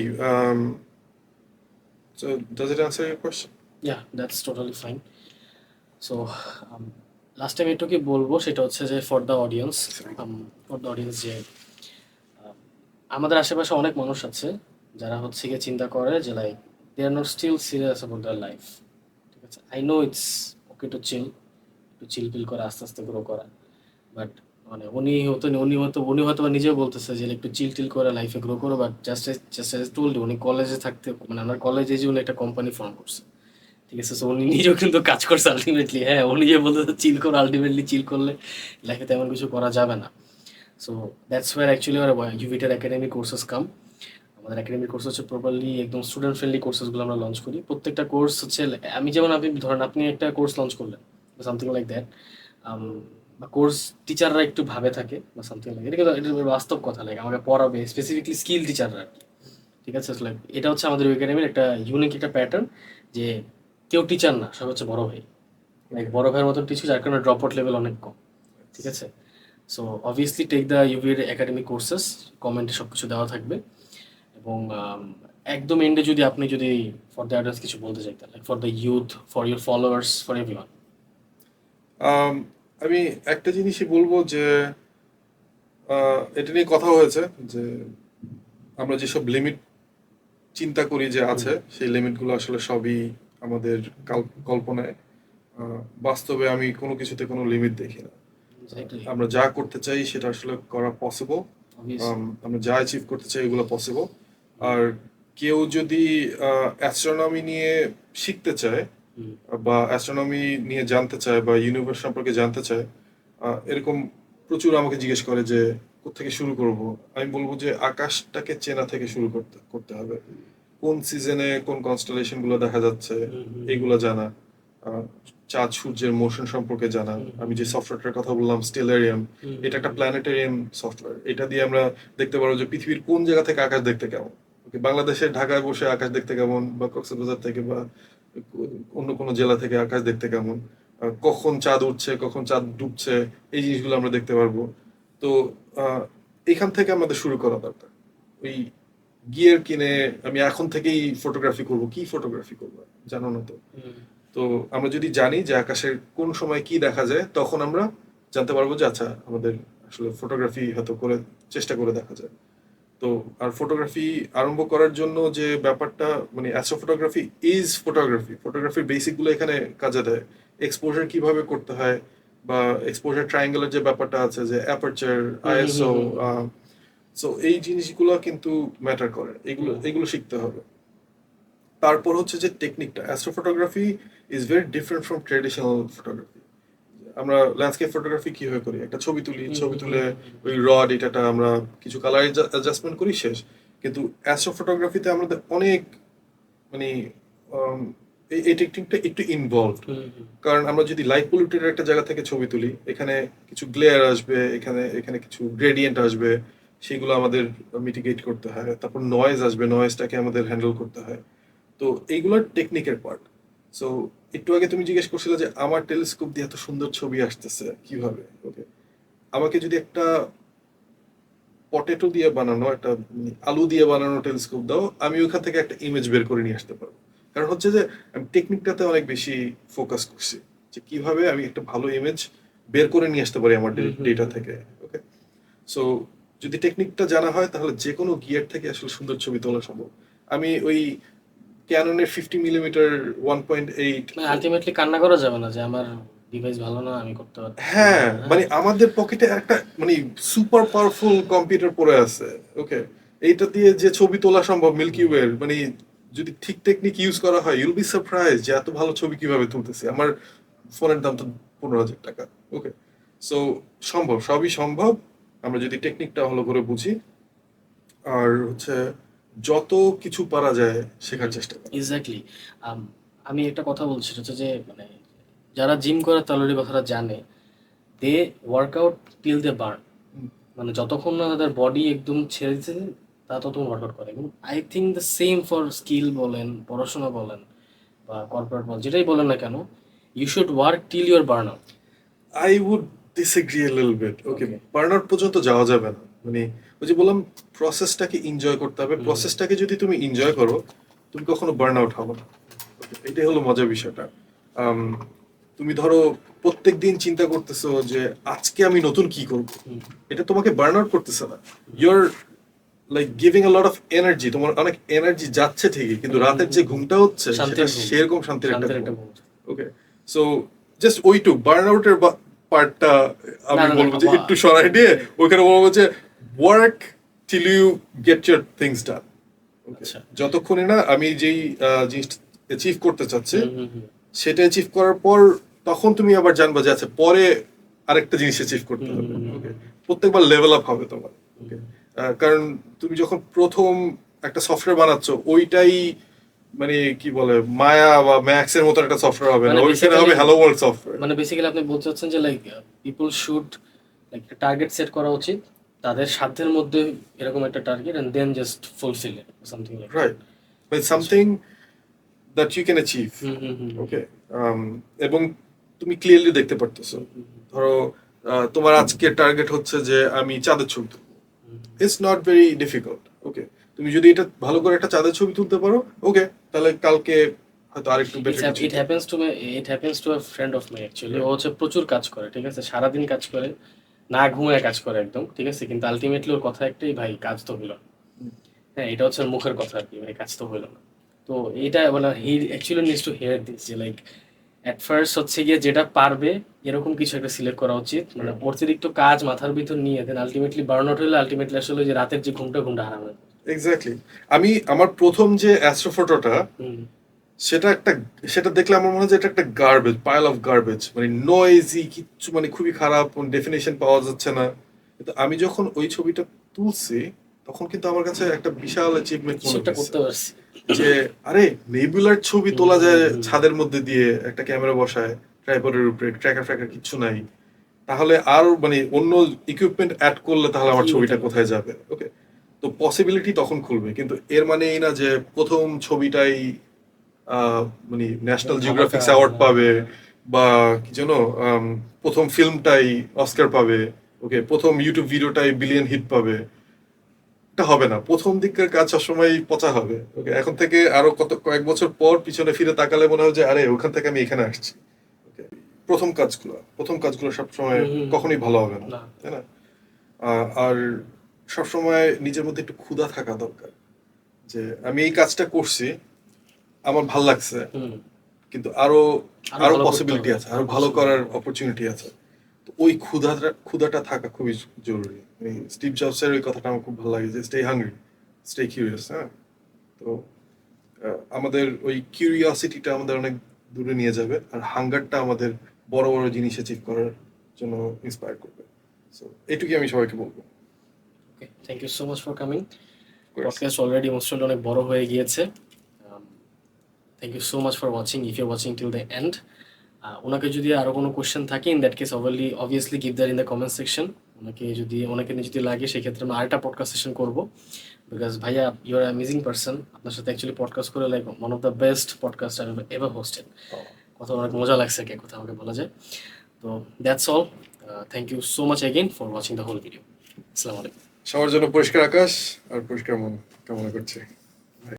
Speaker 1: So does it answer your question?
Speaker 2: Yeah, that's totally fine. So last time একটু কি বলবো, সেটা হচ্ছে যে ফর দ্য অডিয়েন্স যে um, আমাদের আশেপাশে অনেক মানুষ আছে যারা হচ্ছে গিয়ে চিন্তা করে যে like they are not still serious about their life. ঠিক আছে, I know it's okay to chill, একটু চিল পিল করে আস্তে আস্তে গ্রো করা, বাট মানে উনি হয়তো বা নিজেও বলতেছে যে একটু চিল টিল করে লাইফে গ্রো করো, বাট জাস্ট টুলড, উনি কলেজে থাকতে, মানে আমার কলেজে যে উনি একটা কোম্পানি ফর্ম করছে। ঠিক আছে, সো উনি নিজেও কিন্তু কাজ করছে আলটিমেটলি। হ্যাঁ, উনি যে বলতে চিল করো, আলটিমেটলি চিল করলে লাইফে তেমন কিছু করা যাবে না। সো দ্যাটস ওয়ার অ্যাকচুয়ালি আমার ইউভিটার একাডেমিক কোর্সেস কাম। আমাদের একাডেমিক কোর্স হচ্ছে প্রপারলি একদম স্টুডেন্ট ফ্রেন্ডলি কোর্সেসগুলো আমরা লঞ্চ করি। প্রত্যেকটা কোর্স হচ্ছে আমি যেমন, আপনি ধরেন আপনি একটা কোর্স লঞ্চ করলেন সামথিং লাইক দ্যাট, বা কোর্স টিচাররা একটু ভাবে থাকে বা সামথিং লাইক, এটা কিন্তু এটা বাস্তব কথা, লাইক আমাকে পড়াবে স্পেসিফিকলি স্কিল টিচাররা আর কি। ঠিক আছে, লাইক এটা হচ্ছে আমাদের একাডেমির একটা ইউনিক একটা প্যাটার্ন, যে কেউ টিচার না, সব হচ্ছে বড় ভাই, লাইক বড় ভাইয়ের মতন টিচার, যার কারণে ড্রপ আউট লেভেল অনেক কম। ঠিক আছে, সো অবভিয়াসলি টেক দ্য ইউভির একাডেমিক কোর্সেস, কমেন্টে সব কিছু দেওয়া থাকবে। এবং একদম এন্ডে যদি ফর দ্য অডিয়েন্স কিছু বলতে চাইতেন, like for the youth, for your followers, for everyone.
Speaker 1: Um, আমি একটা জিনিসই বলবো যে এটা নিয়ে কথা হয়েছে যে আমরা যেসব লিমিট চিন্তা করি যে আছে, সেই লিমিটগুলো আসলে সবই আমাদের কল্পনায়। বাস্তবে আমি কোনো কিছুতে কোনো লিমিট দেখি না। আমরা যা করতে চাই সেটা আসলে করা পসিবল। আমরা যা অ্যাচিভ করতে চাই এগুলো পসিবল। আর কেউ যদি অ্যাস্ট্রোনমি নিয়ে শিখতে চায় বা অ্যাস্ট্রোনমি নিয়ে জানতে চায় বা ইউনিভার্স সম্পর্কে জানতে চায়, এরকম প্রচুর আমাকে জিজ্ঞেস করে যে কোত্থেকে শুরু করব। আমি বলবো যে আকাশটাকে চেনা থেকে শুরু করতে করতে হবে। কোন সিজনে কোন কনস্টেলেশন গুলো দেখা যাচ্ছে এইগুলো জানা, আহ, চাঁদ সূর্যের মোশন সম্পর্কে জানা। আমি যে সফটওয়্যারটার কথা বললাম স্টেলারিয়াম, এটা একটা প্ল্যানেটেরিয়াম সফটওয়্যার। এটা দিয়ে আমরা দেখতে পারবো যে পৃথিবীর কোন জায়গা থেকে আকাশ দেখতে কেমন। ওকে, বাংলাদেশের ঢাকায় বসে আকাশ দেখতে কেমন, বা কক্সবাজার থেকে বা অন্য কোনো জেলা থেকে আকাশ দেখতে কেমন, কখন চাঁদ উঠছে কখন চাঁদ ডুবছে, এই জিনিসগুলো আমরা দেখতে পারবো। তো আহ, এখান থেকে আমাদের শুরু করা দরকার। ওই গিয়ার কিনে আমি এখন থেকেই ফটোগ্রাফি করব, কি ফটোগ্রাফি করবো জানো না তো। তো আমরা যদি জানি যে আকাশের কোন সময় কি দেখা যায়, তখন আমরা জানতে পারবো যে আচ্ছা আমাদের আসলে ফটোগ্রাফি হয়তো করে চেষ্টা করে দেখা যায়। তো আর ফটোগ্রাফি আরম্ভ করার জন্য যে ব্যাপারটা, মানে অ্যাস্ট্রোফটোগ্রাফি ইজ ফটোগ্রাফির বেসিক গুলো এখানে কাজে দেয়। এক্সপোজার কিভাবে করতে হয়, বা এক্সপোজার ট্রায়াঙ্গেলের যে ব্যাপারটা আছে, যে অ্যাপারচার, আইএসও, সো এই জিনিসগুলো কিন্তু ম্যাটার করে, এগুলো এগুলো শিখতে হবে। তারপর হচ্ছে যে টেকনিকটা, astrophotography is very different from traditional photography. আমরা ল্যান্ডস্কেপ ফটোগ্রাফি কিভাবে করি, একটা ছবি তুলি, ছবি তুলে ওই র ডেটাটা আমরা কিছু কালার অ্যাডজাস্টমেন্ট করি, শেষ। কিন্তু অ্যাস্ট্রো ফটোগ্রাফিতে আমাদের অনেক, মানে আম, এই টেকনিকটা একটু ইনভলভড। কারণ আমরা যদি লাইট পলিউটেড একটা জায়গা থেকে ছবি তুলি, এখানে কিছু গ্লেয়ার আসবে, এখানে এখানে কিছু গ্রেডিয়েন্ট আসবে, সেগুলো আমাদের মিটিগেট করতে হয়। তারপর নয়েজ আসবে, নয়েজটাকে আমাদের হ্যান্ডেল করতে হয়। তো এইগুলোর টেকনিকের পার্ট। সো একটু আগে তুমি জিজ্ঞেস করছিলে যে আমার টেলিস্কোপ দিয়ে এত সুন্দর ছবি আসতেছে কিভাবে, ওকে, আমাকে যদি একটা পটেটো দিয়ে বানানো একটা আলু দিয়ে বানানো টেলিস্কোপ দাও, আমি ওখান থেকে একটা ইমেজ বের করে নিয়ে আসতে পারবো। কারণ হচ্ছে যে আমি টেকনিকটাতে অনেক বেশি ফোকাস করছি, যে কিভাবে আমি একটা ভালো ইমেজ বের করে নিয়ে আসতে পারি আমার ডেটা থেকে, ওকে। সো যদি টেকনিকটা জানা হয় তাহলে যে কোনো গিয়ার থেকে আসলে সুন্দর ছবি তোলা সম্ভব। আমি ওই ক্যাননের 50 মিলিমিটার 1.8,
Speaker 2: আলটিমেটলি কান্না করা যাবে না যে আমার ডিভাইস ভালো না, আমি করতে পারছি না।
Speaker 1: হ্যাঁ মানে আমাদের পকেটে একটা মানে সুপার পাওয়ারফুল কম্পিউটার পড়ে আছে, ওকে, এইটা দিয়ে যে ছবি তোলা সম্ভব মিল্কি ওয়ের, মানে যদি ঠিক টেকনিক ইউজ করা হয় ইউল বি সারপ্রাইজ যে এত ভালো ছবি কিভাবে তুলতেছে। আমার ফোনের দাম তো 15,000 টাকা, ওকে। সো সম্ভব, সবই সম্ভব আমরা যদি টেকনিকটা ভালো করে বুঝি, আর হচ্ছে যত কিছু পারা যায় শেখার চেষ্টা করা।
Speaker 2: এক্স্যাক্টলি। আমি একটা কথা বলছি, সেটা হচ্ছে যে মানে যারা জিম করে তারা এই কথাটা জানে, দে ওয়ার্কআউট টিল দে বার্ন,
Speaker 1: হুম,
Speaker 2: মানে যতক্ষণ না তাদের বডি একদম ছেড়ে দিচ্ছে তা ততক্ষণ ওয়ার্কআউট করে। এবং I think the same for skill বলেন, পড়াশোনা বলেন বা কর্পোরেট বলেন, যেটাই বলেন না কেন, you should work till your burn out.
Speaker 1: I would disagree a little bit, okay.
Speaker 2: Okay.
Speaker 1: Burnout পর্যন্ত যাওয়া যাবে না, মানে ওই যে বললাম প্রসেসটাকে এনজয় করতে হবে। প্রসেসটাকে যদি তুমি এনজয় করো তুমি কখনো বার্ন আউট হবে না। Okay, এটাই হলো মজার বিষয়টা। আম, তুমি ধরো প্রত্যেক দিন চিন্তা করতেছো যে আজকে আমি নতুন কি করব, এটা তোমাকে বার্ন আউট করতেছে না। Your like giving a lot of energy, তোমার অনেক এনার্জি যাচ্ছে ঠিকই, কিন্তু রাতের যে ঘুমটা হচ্ছে
Speaker 2: শান্তির
Speaker 1: সেটা
Speaker 2: ঘুম।
Speaker 1: সেরকম শান্তির একটা
Speaker 2: শান্তির একটা
Speaker 1: ঘুম।
Speaker 2: ঘুম।
Speaker 1: ওকে, সো জাস্ট ওইটুক বার্ন আউটের পার্টটা আমি
Speaker 2: না,
Speaker 1: বলবো যে একটু সরাই দিয়ে ওইখানে বলবো যে work till you get your things done.
Speaker 2: আচ্ছা।
Speaker 1: যতক্ষণে না আমি যেই জিনিসটা অ্যাচিভ করতে চাচ্ছি
Speaker 2: হুম, হুম, হুম।
Speaker 1: সেটা অ্যাচিভ করার পর তখন তুমি আবার জানবা যে আচ্ছা পরে আরেকটা জিনিস অ্যাচিভ করতে হবে, ওকে। প্রত্যেকবার লেভেল আপ হবে তোমার, ওকে। কারণ তুমি যখন প্রথম একটা সফটওয়্যার বানাচ্ছ ওইটাই মানে কি বলে মায়া বা ম্যাক্স এর মতো একটা সফটওয়্যার হবে না,
Speaker 2: মানে
Speaker 1: ওইখানে হবে
Speaker 2: basically-
Speaker 1: হ্যালো ওয়ার্ল্ড সফটওয়্যার।
Speaker 2: মানে বেসিক্যালি আপনি বলতে চাচ্ছেন যে like people should like target set করা উচিত তাদের সাধ্যের মধ্যে, এরকম একটা target, and then just fulfil it something like.
Speaker 1: Right, but something that you can achieve,
Speaker 2: hmm, hmm, hmm.
Speaker 1: Okay. এবং তুমি ক্লিয়ারলি দেখতে পারতেছো। ধরো তোমার আজকের টার্গেট হচ্ছে যে আমি চাঁদের ছবি তুলবো, ইটস নট ভেরি ডিফিকাল্ট, ওকে। তুমি যদি এটা ভালো করে একটা চাঁদের ছবি তুলতে পারো, ওকে, তাহলে কালকে হয়তো আরেকটু বেটার কিছু।
Speaker 2: It happens to my it happens to a friend of my actually. ও হচ্ছে প্রচুর কাজ করে, ঠিক আছে, সারাদিন কাজ করে, না ঘুমায় কাজ করে একদম, ঠিক আছে, কিন্তু আলটিমেটলি ওর কথা একটাই, ভাই কাজ তো হইলো না। হ্যাঁ, এটা হচ্ছে ওর মুখের কথা আর কি, ভাই কাজ তো হইলো না। তো এটা মানে হি actually needs to here this, যে লাইক অ্যাট ফার্স্ট হচ্ছে গিয়ে যেটা পারবে এরকম কিছু একটা সিলেক্ট করা উচিত, মানে অতিরিক্ত কাজ মাথার ভিতর নিয়ে দেন আলটিমেটলি বার্ন আউট হলে আলটিমেটলি আসলে যে রাতের যে ঘুমটা হারাম হয়।
Speaker 1: এক্স্যাক্টলি। আমি আমার প্রথম যে অ্যাস্ট্রোফটোটা
Speaker 2: হুম,
Speaker 1: সেটা একটা, সেটা দেখলে আমার মনে হয় যে এটা একটা গার্বেজ, পাইল অফ গার্বেজ, মানে নয়েজি কিচ্ছু, মানে খুবই খারাপ, ডেফিনেশন পাওয়া যাচ্ছে না। কিন্তু আমি যখন ওই ছবিটা তুলছি তখন কিন্তু আমার কাছে একটা বিশাল অ্যাচিভমেন্ট
Speaker 2: কিছু
Speaker 1: মনে
Speaker 2: একটা
Speaker 1: হয়েছে,
Speaker 2: করতে পারছি।
Speaker 1: যে আরে নেবুলার ছবি তোলা যায় ছাদের মধ্যে দিয়ে একটা ক্যামেরা বসায় ট্রাইপডের উপরে, ট্র্যাকার ফ্র্যাকার কিচ্ছু নাই, তাহলে আর মানে অন্য ইকুইপমেন্ট অ্যাড করলে তাহলে আমার
Speaker 2: কি
Speaker 1: ছবিটা
Speaker 2: হতে পারে?
Speaker 1: কোথায় যাবে, ওকে। তো পসিবিলিটি তখন খুলবে, কিন্তু এর মানে এই না যে প্রথম ছবিটাই মানে ন্যাশনাল জিওগ্রাফিক্স অ্যাওয়ার্ড পাবে, বা কি যেন প্রথম ফিল্মটাই অস্কার পাবে, ওকে, প্রথম ইউটিউব ভিডিওটাই বিলিয়ন হিট পাবে। এটা হবে না, প্রথম দিকের কাজ সবসময় পচা হবে, ওকে। এখন থেকে আরো কয়েক বছর পর পিছনে ফিরে তাকালে মনে হয় যে আরে ওখান থেকে আমি এখানে আসছি, ওকে। প্রথম কাজগুলো সবসময়
Speaker 2: হুম, হুম, হুম।
Speaker 1: কখনোই ভালো হবে না,
Speaker 2: না।
Speaker 1: তাই না? আর সবসময় নিজের মধ্যে একটু ক্ষুধা থাকা দরকার, যে আমি এই কাজটা করছি, আমার ভাল লাগছে,
Speaker 2: হুম।
Speaker 1: কিন্তু আরো
Speaker 2: আরো
Speaker 1: আরো
Speaker 2: ভালো করতে
Speaker 1: পসিবিলিটি
Speaker 2: হবে,
Speaker 1: আছে, আরো ভালো
Speaker 2: possibility
Speaker 1: করার
Speaker 2: হবে।
Speaker 1: অপরচুনিটি আছে। তো ওই ক্ষুধাটা থাকা খুবই জরুরি। স্টিভ জবসের ওই কথাটা আমার খুব ভালো লাগে যে স্টে হাংরি, স্টে কিউরিয়াস, হ্যাঁ। তো আমাদের ওই কিউরিয়াসিটিটা আমাদের অনেক দূরে নিয়ে যাবে, আর হাঙ্গারটা আমাদের বড় বড় জিনিস অ্যাচিভ করার জন্য ইন্সপায়ার করবে। সো এটুকুই আমি সবাইকে বলবো।
Speaker 2: Okay, thank you so much for coming.
Speaker 1: course.
Speaker 2: Podcast already mostly অনেক বড় হয়ে গিয়েছে। Thank you so much for watching, if you watching till the end. ওনাকে যদি আরো কোনো কোয়েশ্চেন থাকে in that case obviously give that in the comment section. ওনাকে যদি লাগে সেক্ষেত্রে আমরা আরেকটা পডকাস্ট সেশন করবো, বিকজ ভাইয়া ইউ আর অ্যামেজিং পার্সন। আপনার সাথে অ্যাকচুয়ালি পডকাস্ট করে like one of the best podcast I ever hosted. কথা অনেক মজা লাগছে কে কথা আমাকে বলা যায়। তো that's all, thank you so much again for watching the whole video. আসসালামু আলাইকুম।
Speaker 1: সবার জন্য পরিষ্কার আকাশ আর পরিষ্কার মন কামনা করছি।